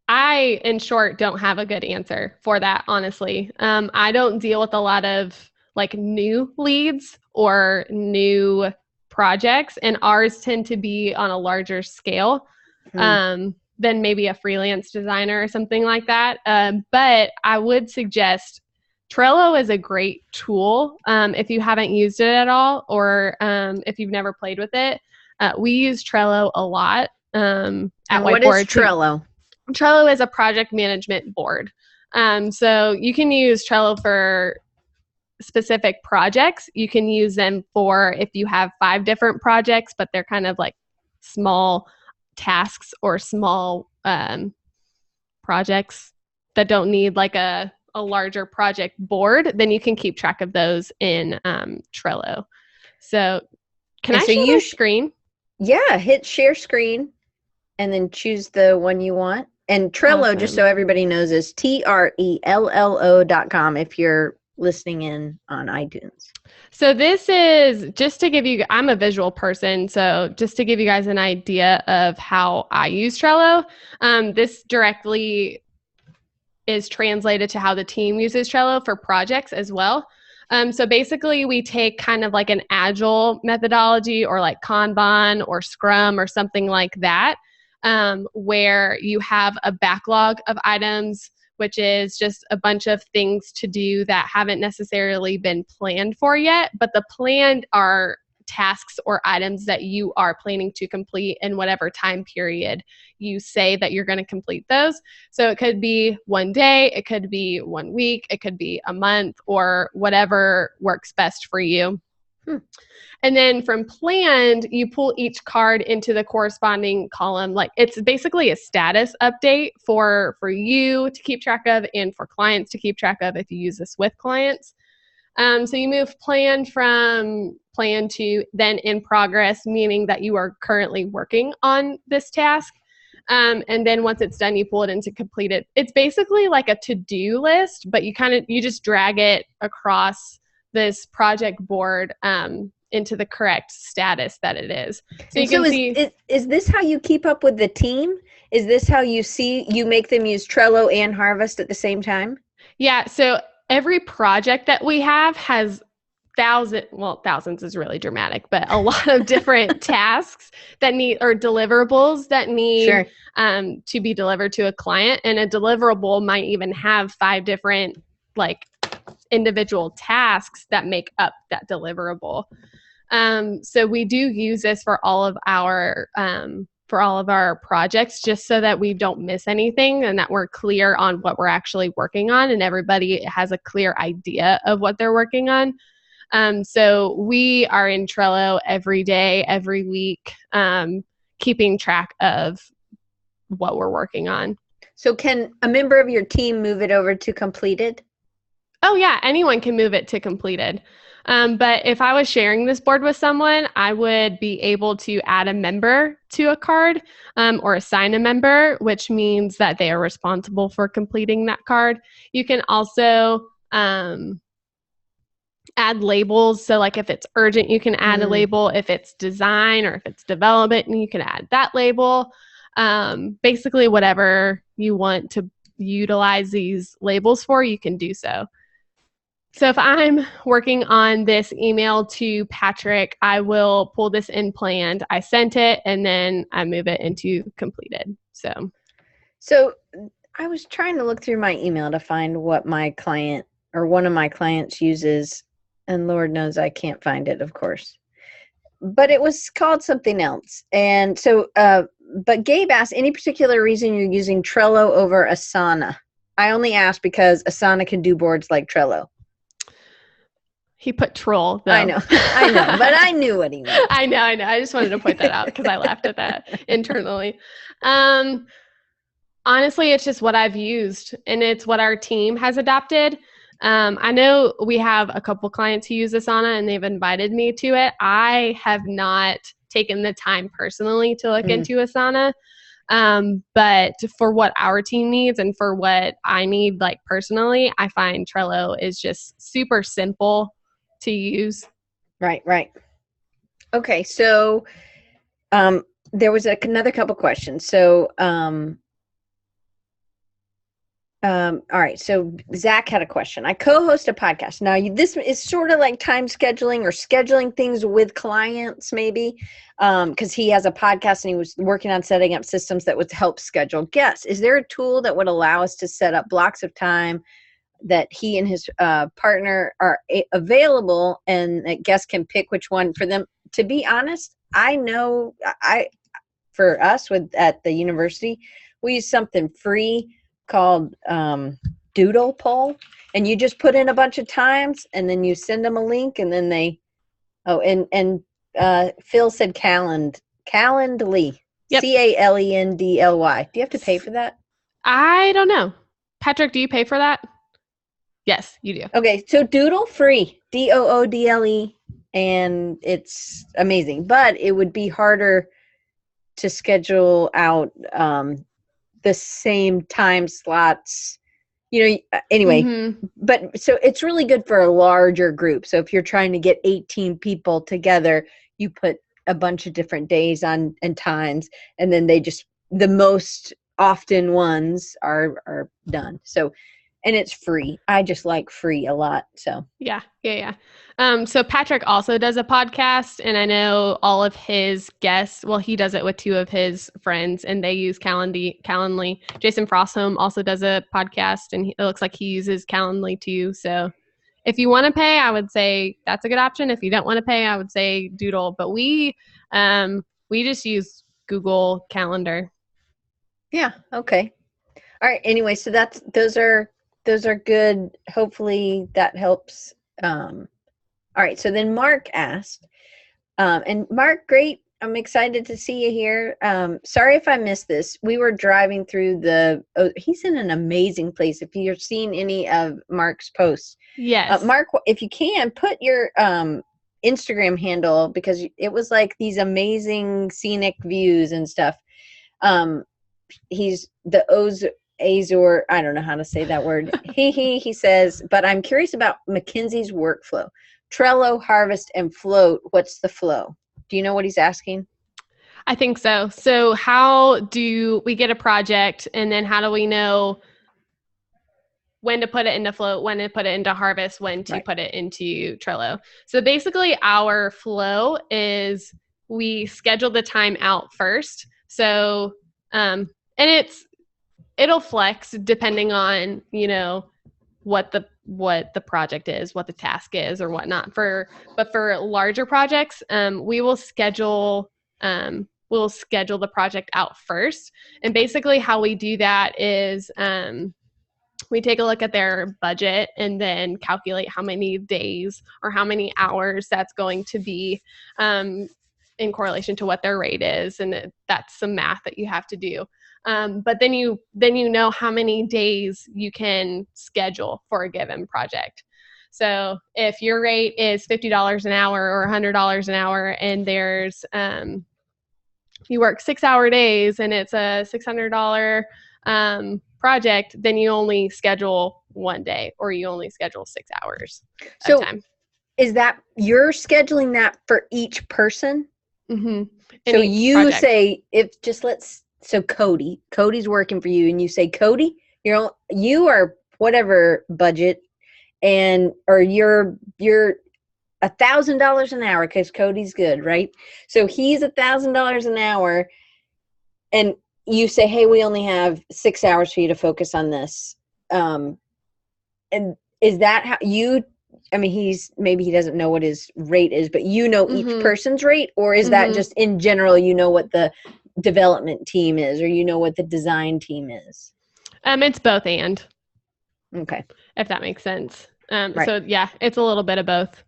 Speaker 2: I, in short, don't have a good answer for that, honestly. I don't deal with a lot of new leads or new projects, and ours tend to be on a larger scale than maybe a freelance designer or something like that. But I would suggest Trello is a great tool if you haven't used it at all, or if you've never played with it. We use Trello a lot at Whiteboard.
Speaker 1: What is Trello?
Speaker 2: Trello is a project management board. So you can use Trello for specific projects. You can use them for if you have 5 different projects, but they're kind of like small tasks or small projects that don't need like a larger project board, then you can keep track of those in Trello. So can I share your screen?
Speaker 1: Yeah, hit share screen and then choose the one you want. And Trello, just so everybody knows, is TRELLO.com if you're listening in on iTunes.
Speaker 2: So this is just to give you, I'm a visual person, so just to give you guys an idea of how I use Trello, this directly is translated to how the team uses Trello for projects as well. So basically we take kind of like an agile methodology or like Kanban or Scrum or something like that, where you have a backlog of items, which is just a bunch of things to do that haven't necessarily been planned for yet, but the planned are tasks or items that you are planning to complete in whatever time period you say that you're going to complete those. So it could be one day, it could be 1 week, it could be a month, or whatever works best for you. And then from planned, you pull each card into the corresponding column. Like it's basically a status update for you to keep track of and for clients to keep track of if you use this with clients. So you move plan from plan to then in progress, meaning that you are currently working on this task. And then once it's done, you pull it into completed. It's basically like a to-do list, but you just drag it across this project board into the correct status that it is. So you can see.
Speaker 1: Is this how you keep up with the team? Is this how you make them use Trello and Harvest at the same time?
Speaker 2: Yeah. So every project that we have has thousands is really dramatic, but a lot of different tasks that need, or deliverables that need to be delivered to a client. And a deliverable might even have 5 different like individual tasks that make up that deliverable. So we do use this for all of our projects, just so that we don't miss anything and that we're clear on what we're actually working on and everybody has a clear idea of what they're working on. So we are in Trello every day, every week, keeping track of what we're working on.
Speaker 1: So can a member of your team move it over to completed?
Speaker 2: Oh yeah, anyone can move it to completed. But if I was sharing this board with someone, I would be able to add a member to a card or assign a member, which means that they are responsible for completing that card. You can also add labels. So like if it's urgent, you can add a label. If it's design or if it's development, you can add that label. Basically whatever you want to utilize these labels for, you can do so. So if I'm working on this email to Patrick, I will pull this in planned. I sent it and then I move it into completed. So
Speaker 1: I was trying to look through my email to find what my client or one of my clients uses, and Lord knows I can't find it, of course. But it was called something else. And so, but Gabe asked, any particular reason you're using Trello over Asana? I only asked because Asana can do boards like Trello.
Speaker 2: He put troll, though.
Speaker 1: I know, but I knew what he meant.
Speaker 2: I know. I just wanted to point that out because I laughed at that internally. Honestly, it's just what I've used, and it's what our team has adopted. I know we have a couple clients who use Asana, and they've invited me to it. I have not taken the time personally to look into Asana. But for what our team needs and for what I need, like personally, I find Trello is just super simple to use.
Speaker 1: Right. Okay, so there was another couple questions. So all right, so Zach had a question. I co-host a podcast. Now, this is sort of like time scheduling or scheduling things with clients, maybe, because he has a podcast and he was working on setting up systems that would help schedule guests. Is there a tool that would allow us to set up blocks of time that he and his partner are available and that guests can pick which one for them? To be honest, I know for us at the university, we use something free called Doodle Poll, and you just put in a bunch of times and then you send them a link and then Phil said Calendly. Yep. Calendly. Do you have to pay for that?
Speaker 2: I don't know. Patrick, do you pay for that? Yes, you do.
Speaker 1: Okay, so Doodle free, Doodle, and it's amazing, but it would be harder to schedule out the same time slots, anyway. But so it's really good for a larger group. So if you're trying to get 18 people together, you put a bunch of different days on and times, and then the most often ones are done. So, and it's free. I just like free a lot. So
Speaker 2: yeah. So Patrick also does a podcast, and I know all of his guests, well, he does it with 2 of his friends, and they use Calendly. Jason Frostholm also does a podcast, and it looks like he uses Calendly too. So if you want to pay, I would say that's a good option. If you don't want to pay, I would say Doodle. But we just use Google Calendar.
Speaker 1: Yeah. Okay. All right. Anyway, so those are good. Hopefully that helps. All right. So then Mark asked, and Mark, great I'm excited to see you here. Sorry if I missed this. We were driving through he's in an amazing place. If you're seeing any of Mark's posts,
Speaker 2: Yes.
Speaker 1: Mark, if you can, put your Instagram handle, because it was like these amazing scenic views and stuff. He's the Azor, I don't know how to say that word. He says, but I'm curious about Mackenzie's workflow. Trello, Harvest, and Float. What's the flow? Do you know what he's asking?
Speaker 2: I think so. So how do we get a project, and then how do we know when to put it into Float, when to put it into Harvest, when to put it into Trello? So basically our flow is we schedule the time out first. So, and it'll flex depending on, what the project is, what the task is, or whatnot. But for larger projects, we'll schedule the project out first. And basically how we do that is we take a look at their budget and then calculate how many days or how many hours that's going to be in correlation to what their rate is. And that's some math that you have to do. But then you know how many days you can schedule for a given project. So if your rate is $50 an hour or $100 an hour, and there's you work 6-hour days and it's a $600 project, then you only schedule one day, or you only schedule 6 hours of time.
Speaker 1: Is that you're scheduling that for each person?
Speaker 2: Mm-hmm.
Speaker 1: So you say, so Cody's working for you, and you say, Cody, you are whatever budget, or you're $1,000 an hour, because Cody's good, right? So he's $1,000 an hour, and you say, hey, we only have 6 hours for you to focus on this. And is that how maybe he doesn't know what his rate is, but each person's rate, or is that just in general, what the development team is, or what the design team is?
Speaker 2: It's both and.
Speaker 1: Okay.
Speaker 2: If that makes sense. So yeah, it's a little bit of both.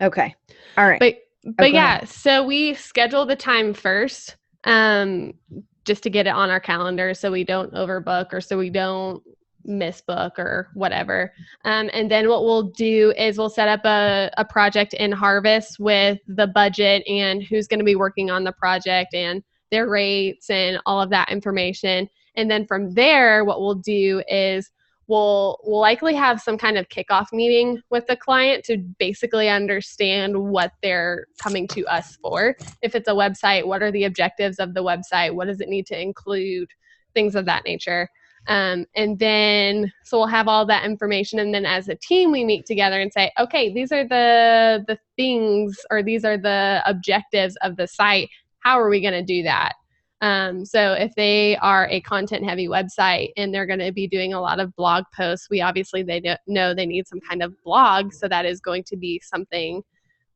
Speaker 1: Okay. All right.
Speaker 2: But yeah, so we schedule the time first, just to get it on our calendar so we don't overbook, or so we don't misbook or whatever. And then what we'll do is we'll set up a project in Harvest with the budget and who's going to be working on the project and their rates and all of that information. And then from there, what we'll do is we'll likely have some kind of kickoff meeting with the client to basically understand what they're coming to us for. If it's a website, what are the objectives of the website? What does it need to include? Things of that nature. And then, so we'll have all that information. And then as a team, we meet together and say, okay, these are the things, or these are the objectives of the site. How are we going to do that? So if they are a content heavy website and they're going to be doing a lot of blog posts, they know they need some kind of blog. So that is going to be something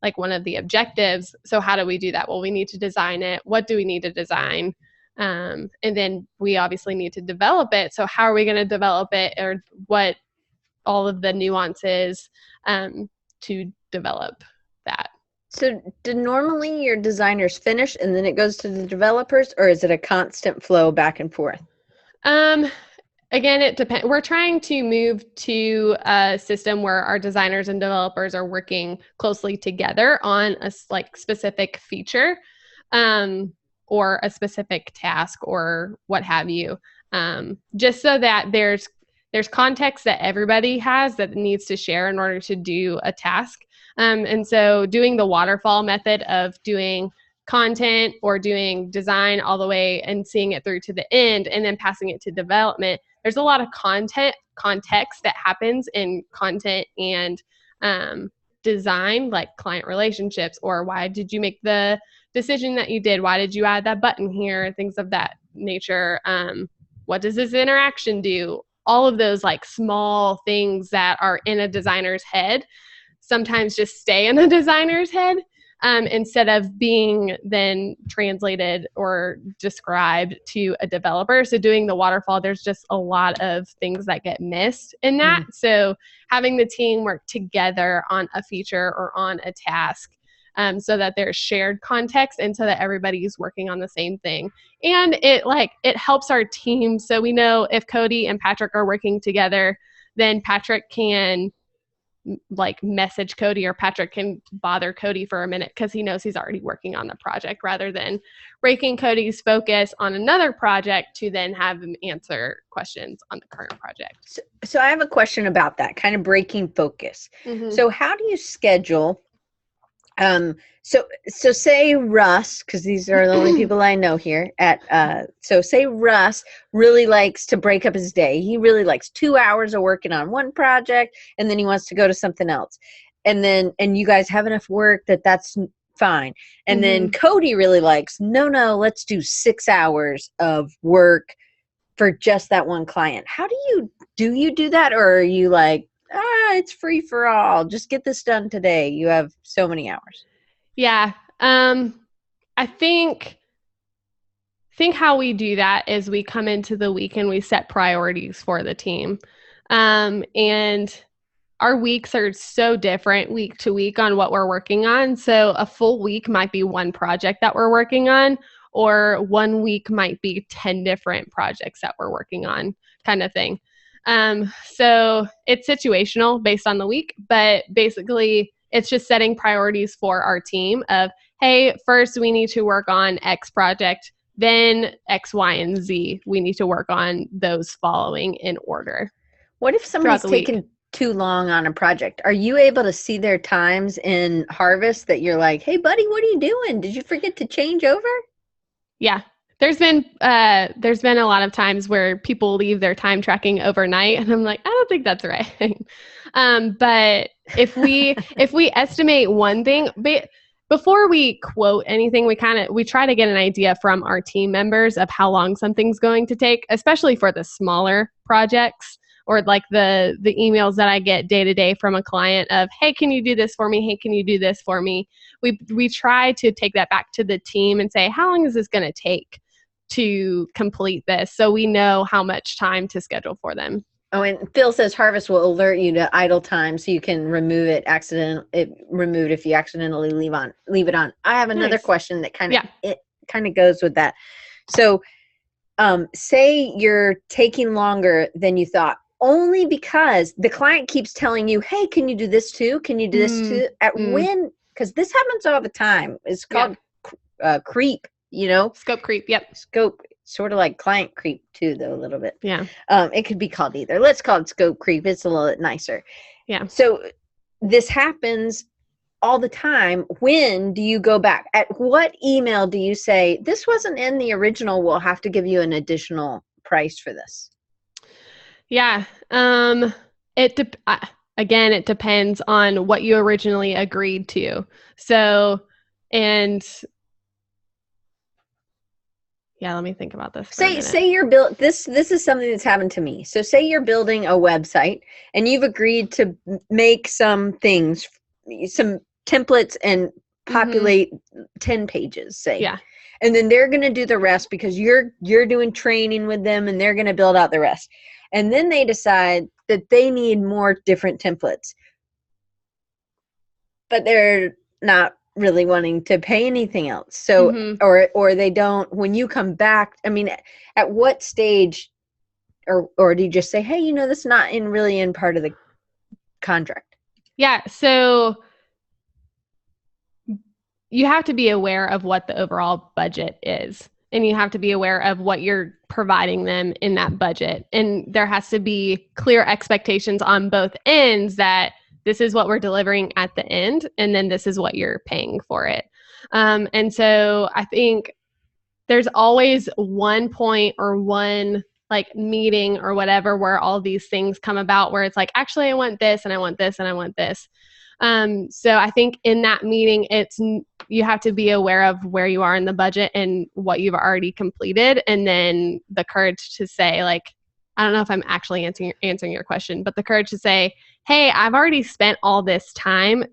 Speaker 2: like one of the objectives. So how do we do that? Well, we need to design it. What do we need to design? And then we obviously need to develop it. So how are we going to develop it, or what all of the nuances to develop that?
Speaker 1: So do normally your designers finish and then it goes to the developers, or is it a constant flow back and forth?
Speaker 2: Again, it depends. We're trying to move to a system where our designers and developers are working closely together on a specific feature, or a specific task, or what have you, just so that there's context that everybody has that needs to share in order to do a task. And so doing the waterfall method of doing content or doing design all the way and seeing it through to the end and then passing it to development, there's a lot of context that happens in content and design, like client relationships, or why did you make the decision that you did? Why did you add that button here? Things of that nature. What does this interaction do? All of those small things that are in a designer's head sometimes just stay in a designer's head instead of being then translated or described to a developer. So doing the waterfall, there's just a lot of things that get missed in that. So having the team work together on a feature or on a task so that there's shared context and so that everybody's working on the same thing. And it helps our team. So we know if Cody and Patrick are working together, then Patrick can message Cody, or Patrick can bother Cody for a minute because he knows he's already working on the project, rather than breaking Cody's focus on another project to then have him answer questions on the current project.
Speaker 1: So I have a question about that, kind of breaking focus.
Speaker 2: Mm-hmm.
Speaker 1: So how do you schedule? So say Russ, because these are the only people I know here so say Russ really likes to break up his day. He really likes 2 hours of working on one project, and then he wants to go to something else. And you guys have enough work that's fine. And then Cody really likes, no, let's do 6 hours of work for just that one client. How do you do that? Or are you like, it's free for all, just get this done today, you have so many hours?
Speaker 2: Yeah. I think how we do that is we come into the week and we set priorities for the team. And our weeks are so different week to week on what we're working on. So a full week might be one project that we're working on, or 1 week might be 10 different projects that we're working on, kind of thing. So it's situational based on the week, but basically it's just setting priorities for our team of, hey, first we need to work on X project, then X, Y, and Z. We need to work on those following in order.
Speaker 1: What if somebody's taken too long on a project? Are you able to see their times in Harvest that you're like, hey buddy, what are you doing? Did you forget to change over?
Speaker 2: Yeah. There's been a lot of times where people leave their time tracking overnight, and I'm like, I don't think that's right. But if we estimate one thing, before we quote anything, we try to get an idea from our team members of how long something's going to take, especially for the smaller projects, or like the emails that I get day to day from a client of, hey, can you do this for me? Hey, can you do this for me? We try to take that back to the team and say, how long is this going to take to complete this, so we know how much time to schedule for them.
Speaker 1: Oh, and Phil says Harvest will alert you to idle time so you can remove it if you accidentally leave it on. I have another question that kind of goes with that. So say you're taking longer than you thought, only because the client keeps telling you, hey, can you do this too? Can you do this too? When, because this happens all the time. It's called creep.
Speaker 2: Scope creep. Yep.
Speaker 1: Scope, sort of like client creep too, though, a little bit.
Speaker 2: Yeah.
Speaker 1: It could be called either. Let's call it scope creep. It's a little bit nicer.
Speaker 2: Yeah.
Speaker 1: So this happens all the time. When do you go back? At what email do you say, this wasn't in the original, we'll have to give you an additional price for this?
Speaker 2: Yeah. Again, it depends on what you originally agreed to. So, yeah, let me think about this.
Speaker 1: Say you're this is something that's happened to me. So say you're building a website and you've agreed to make some things, some templates, and populate 10 pages, say.
Speaker 2: Yeah.
Speaker 1: And then they're going to do the rest because you're doing training with them, and they're going to build out the rest. And then they decide that they need more different templates, but they're not really wanting to pay anything else. So, or they don't, when you come back, I mean, at what stage, or do you just say, hey, that's not really in part of the contract?
Speaker 2: Yeah. So you have to be aware of what the overall budget is, and you have to be aware of what you're providing them in that budget. And there has to be clear expectations on both ends that this is what we're delivering at the end, and then this is what you're paying for it. And so I think there's always one point or one meeting or whatever where all these things come about, where it's like, actually, I want this, and I want this, and I want this. So I think in that meeting, you have to be aware of where you are in the budget and what you've already completed, and then the courage to say, I don't know if I'm actually answering your question, but the courage to say, hey, I've already spent all this time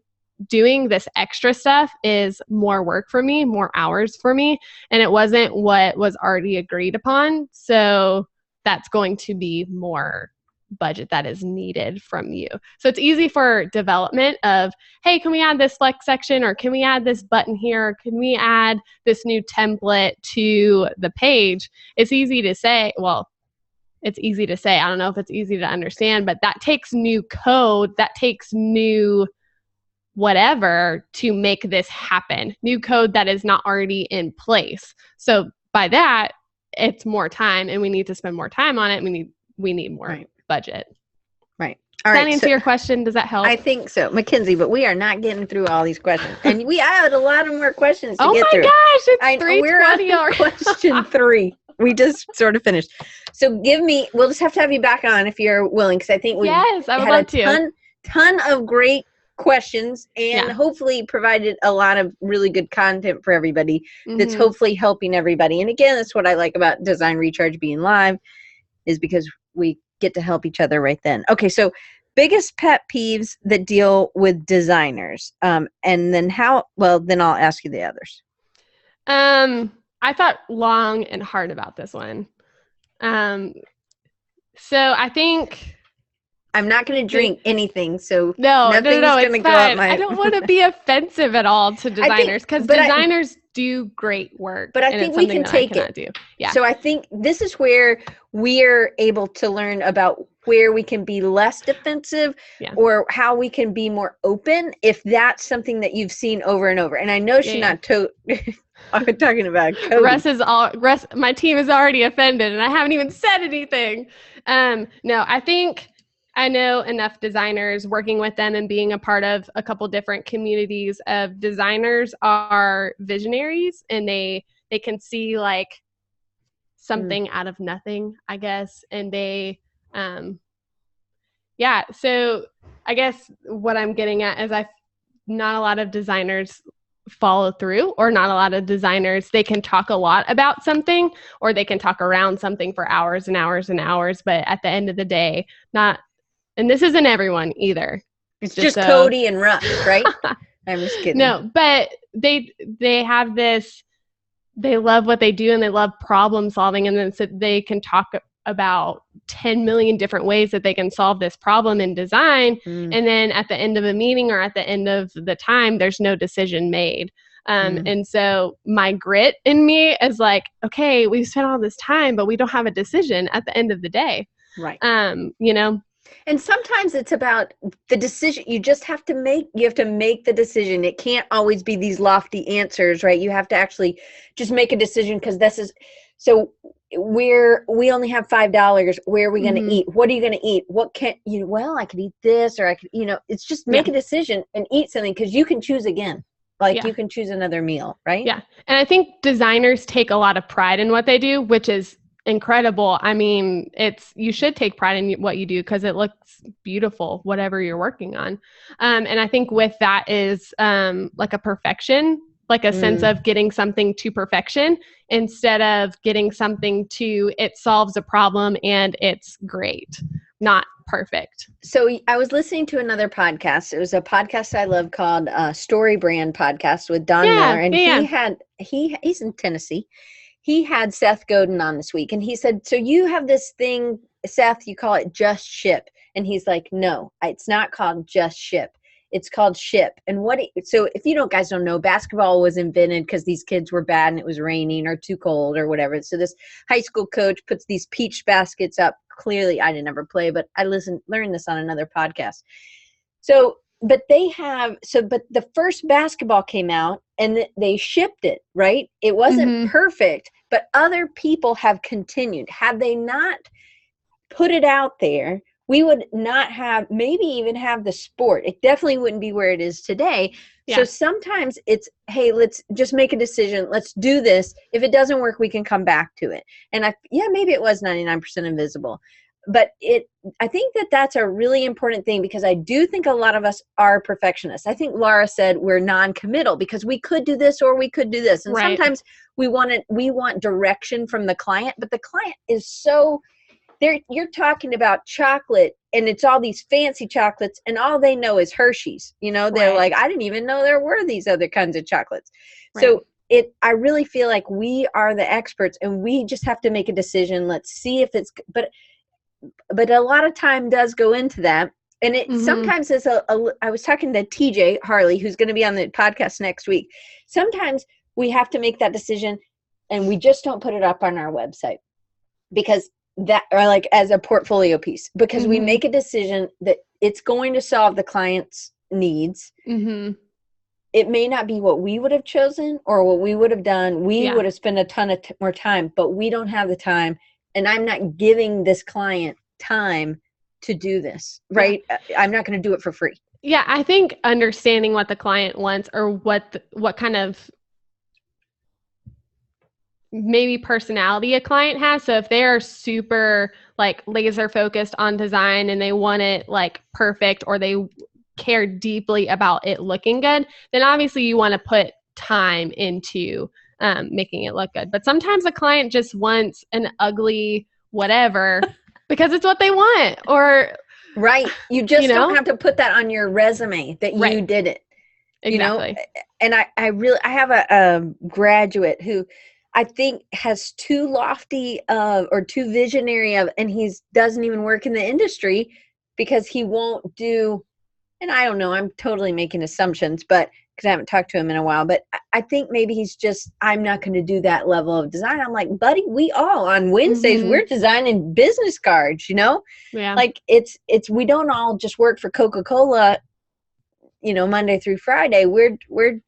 Speaker 2: doing this extra stuff is more work for me, more hours for me, and it wasn't what was already agreed upon. So that's going to be more budget that is needed from you. So it's easy for development of, hey, can we add this flex section, or can we add this button here, or can we add this new template to the page? It's easy to say, well, it's easy to say. I don't know if it's easy to understand, but that takes new code, that takes new whatever to make this happen, new code that is not already in place. So by that, it's more time, and we need to spend more time on it. We need more budget.
Speaker 1: Right.
Speaker 2: All right. Does that answer your question? Does that help?
Speaker 1: I think so, Mackenzie, but we are not getting through all these questions. And we had a lot of more questions to get through.
Speaker 2: Oh my gosh, it's 3:20 already.
Speaker 1: Question 3. We just sort of finished. So we'll just have to have you back on if you're willing, because I think we
Speaker 2: I would love to.
Speaker 1: Ton of great questions, and hopefully provided a lot of really good content for everybody that's hopefully helping everybody. And again, that's what I like about Design Recharge being live, is because we get to help each other right then. Okay, so biggest pet peeves that deal with designers, and then then I'll ask you the others.
Speaker 2: I thought long and hard about this one. So I think
Speaker 1: I'm not going to drink anything, so
Speaker 2: nothing's going to go up my... I don't want to be offensive at all to designers, because designers do great work.
Speaker 1: But I think we can take it.
Speaker 2: Do. Yeah.
Speaker 1: So I think this is where we're able to learn about where we can be less defensive, or how we can be more open, if that's something that you've seen over and over. And I know she's not I'm talking about Cody.
Speaker 2: Russ, my team is already offended, and I haven't even said anything. No, I think I know enough designers, working with them and being a part of a couple different communities of designers are visionaries, and they can see like something out of nothing, I guess. And they, so I guess what I'm getting at is not a lot of designers follow through, or not a lot of designers, they can talk a lot about something, or they can talk around something for hours and hours and hours, but at the end of the day, and this isn't everyone either.
Speaker 1: It's just Cody and Russ, right? I'm just kidding.
Speaker 2: No, but they have this, they love what they do, and they love problem solving, and then so they can talk about 10 million different ways that they can solve this problem in design. And then at the end of a meeting, or at the end of the time, there's no decision made. And so my grit in me is like, okay, we've spent all this time, but we don't have a decision at the end of the day.
Speaker 1: Right.
Speaker 2: And
Speaker 1: sometimes it's about the decision. You have to make the decision. It can't always be these lofty answers, right? You have to actually just make a decision, because so we only have $5. Where are we going to eat? What are you going to eat? What can you, well, I could eat this, or I could, it's just make a decision and eat something, because you can choose again. You can choose another meal, right?
Speaker 2: Yeah. And I think designers take a lot of pride in what they do, which is incredible. I mean, you should take pride in what you do, because it looks beautiful, whatever you're working on. And I think with that is like a perfection, like a sense of getting something to perfection, instead of getting something to, it solves a problem and it's great, not perfect.
Speaker 1: So I was listening to another podcast. It was a podcast I love called Story Brand Podcast with Don Miller. And he's in Tennessee. He had Seth Godin on this week, and he said, so you have this thing, Seth, you call it Just Ship. And he's like, no, it's not called Just Ship. It's called Ship. And so if you guys don't know, basketball was invented because these kids were bad and it was raining or too cold or whatever. So this high school coach puts these peach baskets up. Clearly, I didn't ever play, but I learned this on another podcast. But the first basketball came out and they shipped it, right? It wasn't perfect, but other people have continued. Had they not put it out there, we would not maybe even have the sport. It definitely wouldn't be where it is today. Yeah. So sometimes it's, hey, let's just make a decision. Let's do this. If it doesn't work, we can come back to it. And maybe it was 99% invisible. But I think that's a really important thing, because I do think a lot of us are perfectionists. I think Laura said we're non-committal because we could do this or we could do this. And sometimes we want direction from the client, but the client is so... You're talking about chocolate, and it's all these fancy chocolates, and all they know is Hershey's. They're like, I didn't even know there were these other kinds of chocolates. Right. So I really feel like we are the experts, and we just have to make a decision. Let's see if but but a lot of time does go into that. And it sometimes is I was talking to TJ Harley, who's going to be on the podcast next week. Sometimes we have to make that decision and we just don't put it up on our website because that, or like as a portfolio piece, because we make a decision that it's going to solve the client's needs. It may not be what we would have chosen or what we would have done. We would have spent a ton of more time, but we don't have the time. And I'm not giving this client time to do this, right? I'm not going to do it for free.
Speaker 2: Yeah, I think understanding what the client wants or what kind of maybe personality a client has. So if they are super like laser focused on design and they want it like perfect, or they care deeply about it looking good, then obviously you want to put time into making it look good. But sometimes a client just wants an ugly whatever because it's what they want, or
Speaker 1: right. You just don't have to put that on your resume that you did it.
Speaker 2: Exactly.
Speaker 1: You know? And I have a graduate who I think has too lofty or too visionary and he doesn't even work in the industry because he won't do, and I don't know, I'm totally making assumptions, but because I haven't talked to him in a while, but I think maybe he's just, I'm not going to do that level of design. I'm like, buddy, we all on Wednesdays, we're designing business cards, like it's, we don't all just work for Coca-Cola, Monday through Friday. We're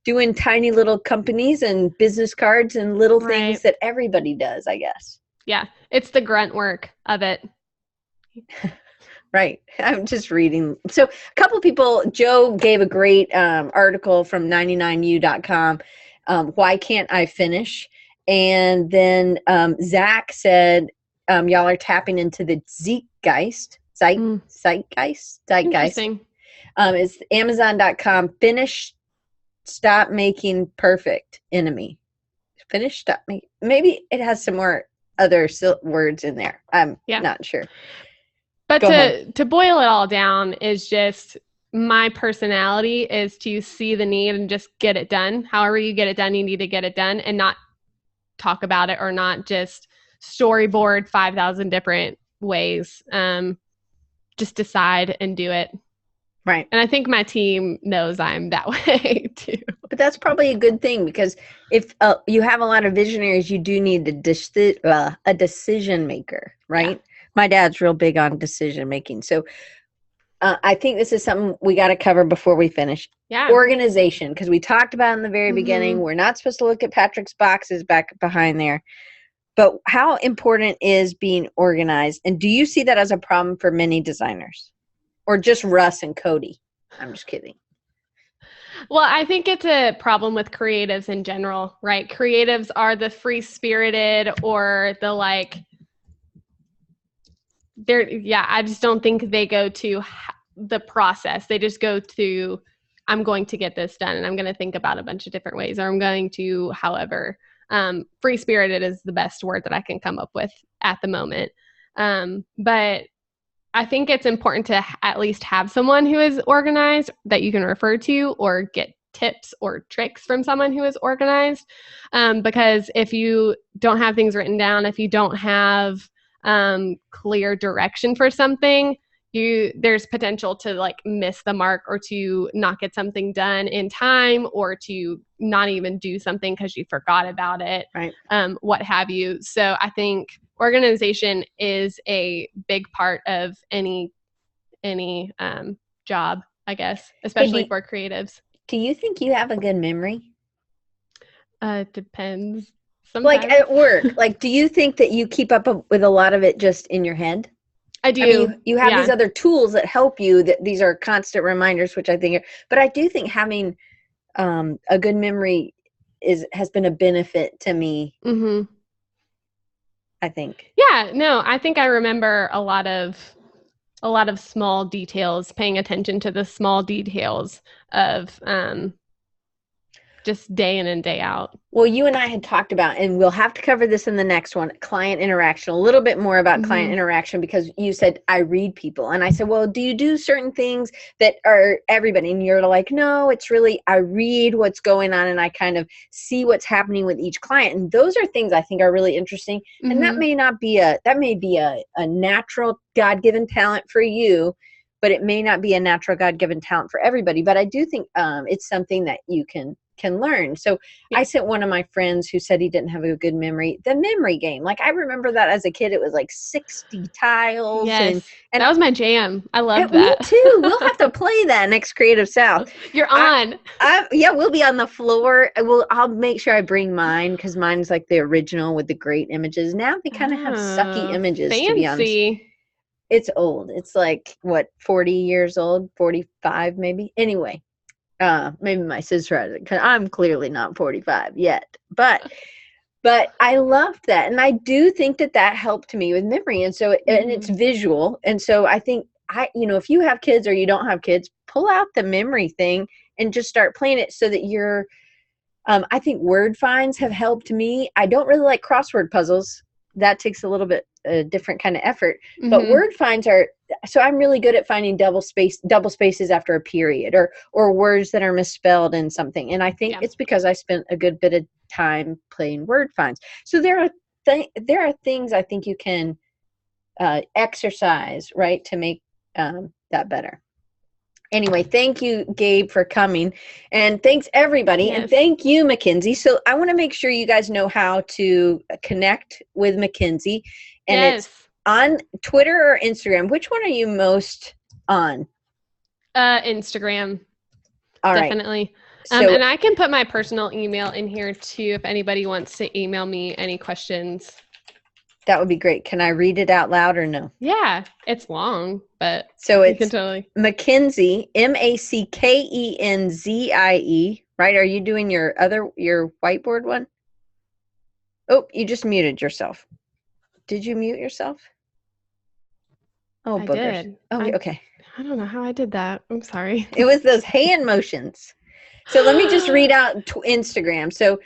Speaker 1: doing tiny little companies and business cards and little things that everybody does, I guess.
Speaker 2: Yeah. It's the grunt work of it.
Speaker 1: Right. I'm just reading. So a couple people, Joe gave a great article from 99u.com. Why can't I finish? And then Zach said, y'all are tapping into the zeitgeist. Zeitgeist. It's Amazon.com. Finish, stop making perfect enemy. Finish, stop making. Maybe it has some more other words in there. I'm not sure.
Speaker 2: But to boil it all down is just my personality is to see the need and just get it done. However you get it done, you need to get it done and not talk about it or not just storyboard 5,000 different ways. Just decide and do it.
Speaker 1: Right.
Speaker 2: And I think my team knows I'm that way too.
Speaker 1: But that's probably a good thing because if you have a lot of visionaries, you do need a decision maker, right? Yeah. My dad's real big on decision making. So I think this is something we got to cover before we finish.
Speaker 2: Yeah.
Speaker 1: Organization, because we talked about in the very beginning, we're not supposed to look at Patrick's boxes back behind there. But how important is being organized? And do you see that as a problem for many designers? Or just Russ and Cody? I'm just kidding.
Speaker 2: Well, I think it's a problem with creatives in general, right? Creatives are the free-spirited or the I just don't think they go to the process. They just go to, I'm going to get this done and I'm going to think about a bunch of different ways, or I'm going to, however, free-spirited is the best word that I can come up with at the moment. But I think it's important to at least have someone who is organized that you can refer to or get tips or tricks from someone who is organized. Because if you don't have things written down, if you don't have clear direction for something, there's potential to miss the mark or to not get something done in time or to not even do something because you forgot about it,
Speaker 1: right?
Speaker 2: What have you. So I think organization is a big part of any job, I guess, especially for creatives.
Speaker 1: Do you think you have a good memory?
Speaker 2: Depends. Sometimes.
Speaker 1: Like at work, do you think that you keep up with a lot of it just in your head?
Speaker 2: I do.
Speaker 1: I mean, you have these other tools that help you, that these are constant reminders, which I think but I do think having a good memory has been a benefit to me.
Speaker 2: Mm-hmm.
Speaker 1: I think.
Speaker 2: Yeah, no, I think I remember a lot of small details, paying attention to the small details of just day in and day out.
Speaker 1: Well, you and I had talked about, and we'll have to cover this in the next one, client interaction, a little bit more about client interaction, because you said, I read people. And I said, well, do you do certain things that are everybody? And you're like, no, it's really, I read what's going on and I kind of see what's happening with each client. And those are things I think are really interesting. And that may not be that may be a natural God-given talent for you, but it may not be a natural God-given talent for everybody. But I do think it's something that you can learn. So I sent one of my friends who said he didn't have a good memory, the memory game. Like, I remember that as a kid, it was like 60 tiles.
Speaker 2: Yes.
Speaker 1: And
Speaker 2: that was my jam. I love that.
Speaker 1: Me too. We'll have to play that next Creative South.
Speaker 2: You're on.
Speaker 1: Yeah, we'll be on the floor. I'll make sure I bring mine, because mine's like the original with the great images. Now they kind of have sucky images,
Speaker 2: fancy.
Speaker 1: to be honest. It's old. It's like, what, 40 years old, 45 maybe? Anyway. Maybe my sister has it, because I'm clearly not 45 yet. But I loved that, and I do think that helped me with memory. And so, and it's visual, and so I think if you have kids or you don't have kids, pull out the memory thing and just start playing it, so that you're. I think word finds have helped me. I don't really like crossword puzzles. That takes a little bit different kind of effort. But word finds are. So I'm really good at finding double spaces after a period, or words that are misspelled in something. And I think it's because I spent a good bit of time playing word finds. So there are things I think you can exercise, right, to make that better. Anyway, thank you, Gabe, for coming. And thanks, everybody. Yes. And thank you, Mackenzie. So I want to make sure you guys know how to connect with Mackenzie. And it's on Twitter or Instagram. Which one are you most on?
Speaker 2: Instagram.
Speaker 1: All
Speaker 2: definitely.
Speaker 1: Right.
Speaker 2: And I can put my personal email in here too, if anybody wants to email me any questions.
Speaker 1: That would be great. Can I read it out loud or no?
Speaker 2: Yeah, it's long, but
Speaker 1: so it's
Speaker 2: totally.
Speaker 1: Mackenzie, Mackenzie, right? Are you doing your whiteboard one? Oh, you just muted yourself. Did you mute yourself? Oh,
Speaker 2: I
Speaker 1: boogers.
Speaker 2: did.
Speaker 1: Oh, okay.
Speaker 2: I don't know how I did that. I'm sorry.
Speaker 1: It was those hand motions. So let me just read out Instagram. So,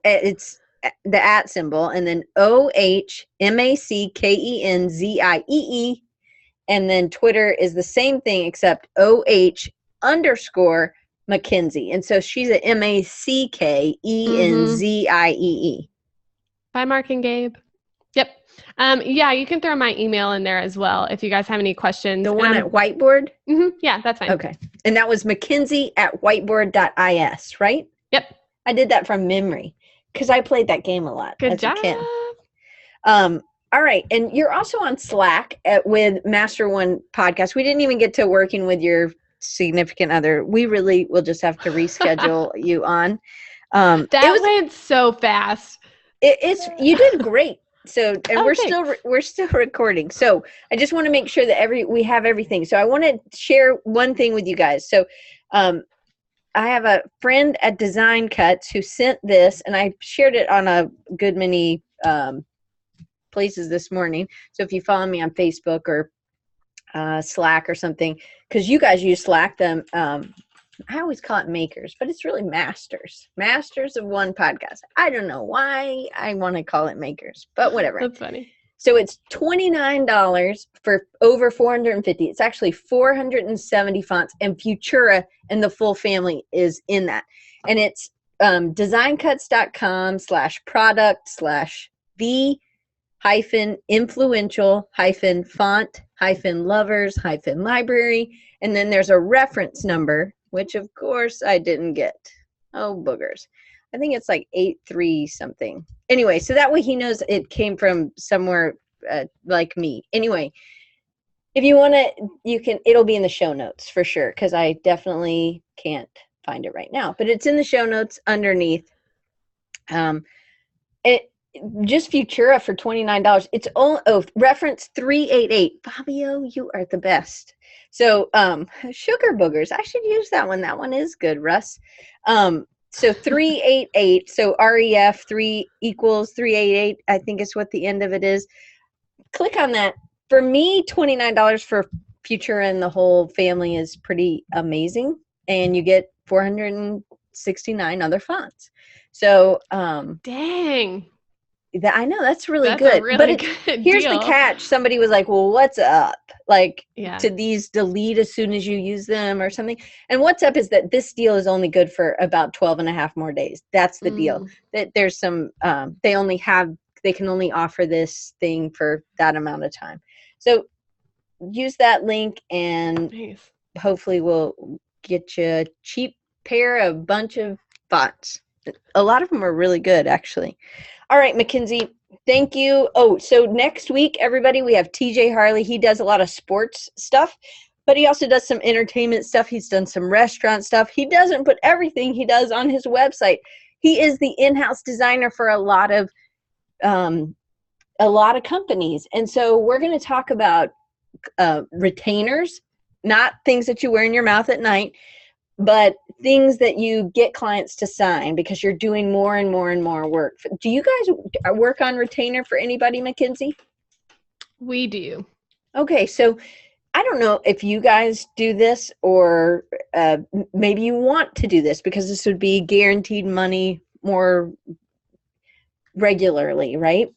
Speaker 1: it's the @ symbol, and then OHMACKENZIEE, and then Twitter is the same thing except OH_ Mackenzie, and so she's at MACKENZIEE.
Speaker 2: Bye, Mark and Gabe. Yep. Yeah, you can throw my email in there as well if you guys have any questions.
Speaker 1: The one at Whiteboard?
Speaker 2: Yeah, that's fine.
Speaker 1: Okay. And that was Mackenzie@whiteboard.is, right?
Speaker 2: Yep.
Speaker 1: I did that from memory, because I played that game a lot.
Speaker 2: Good job.
Speaker 1: A kid. All right. And you're also on Slack with Master One Podcast. We didn't even get to working with your significant other. We really will just have to reschedule you on.
Speaker 2: That went so fast.
Speaker 1: You did great. So, and we're still recording. So I just want to make sure that we have everything. So I want to share one thing with you guys. So, I have a friend at Design Cuts who sent this, and I shared it on a good many places this morning. So if you follow me on Facebook or Slack or something, because you guys use Slack, I always call it makers, but it's really masters of one podcast. I don't know why I want to call it makers, but whatever.
Speaker 2: That's funny.
Speaker 1: So it's $29 for over 450. It's actually 470 fonts, and Futura and the full family is in that. And it's design-cuts.com/product/the-influential-font-lovers-library. And then there's a reference number, which of course I didn't get. Oh, boogers. I think it's like 83 something. Anyway, so that way he knows it came from somewhere like me. Anyway, if you want to, it'll be in the show notes for sure, because I definitely can't find it right now. But it's in the show notes underneath. Just Futura for $29. It's reference 388. Fabio, you are the best. So sugar boogers. I should use that one. That one is good, Russ. So 388. So REF 3 equals 388. I think is what the end of it is. Click on that. For me, $29 for Futura and the whole family is pretty amazing. And you get 469 other fonts. So
Speaker 2: Dang.
Speaker 1: I know that's really
Speaker 2: That's
Speaker 1: good.
Speaker 2: a really
Speaker 1: But
Speaker 2: good
Speaker 1: here's
Speaker 2: deal.
Speaker 1: the catch. Somebody was like, well, what's up? Like,
Speaker 2: Yeah.
Speaker 1: to these delete as soon as you use them or something. And what's up is that this deal is only good for about 12 and a half more days. That's the deal. That there's some, they can only offer this thing for that amount of time. So use that link and
Speaker 2: Nice.
Speaker 1: hopefully we'll get you a cheap bunch of fonts. A lot of them are really good, actually. All right, Mackenzie, thank you. Oh, so next week, everybody, we have TJ Harley. He does a lot of sports stuff, but he also does some entertainment stuff. He's done some restaurant stuff. He doesn't put everything he does on his website. He is the in-house designer for a lot of companies. And so we're going to talk about retainers, not things that you wear in your mouth at night, but things that you get clients to sign because you're doing more and more and more work. Do you guys work on retainer for anybody, Mackenzie?
Speaker 2: We do.
Speaker 1: Okay, so I don't know if you guys do this or maybe you want to do this because this would be guaranteed money more regularly, right?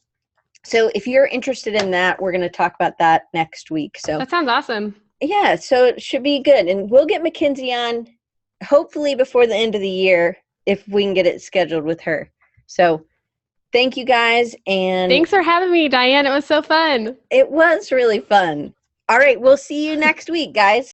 Speaker 1: So if you're interested in that, we're going to talk about that next week. So
Speaker 2: that sounds awesome.
Speaker 1: Yeah, so it should be good. And we'll get Mackenzie on hopefully before the end of the year if we can get it scheduled with her. So thank you guys. And
Speaker 2: thanks for having me, Diane. It was so fun.
Speaker 1: It was really fun. All right, we'll see you next week, guys.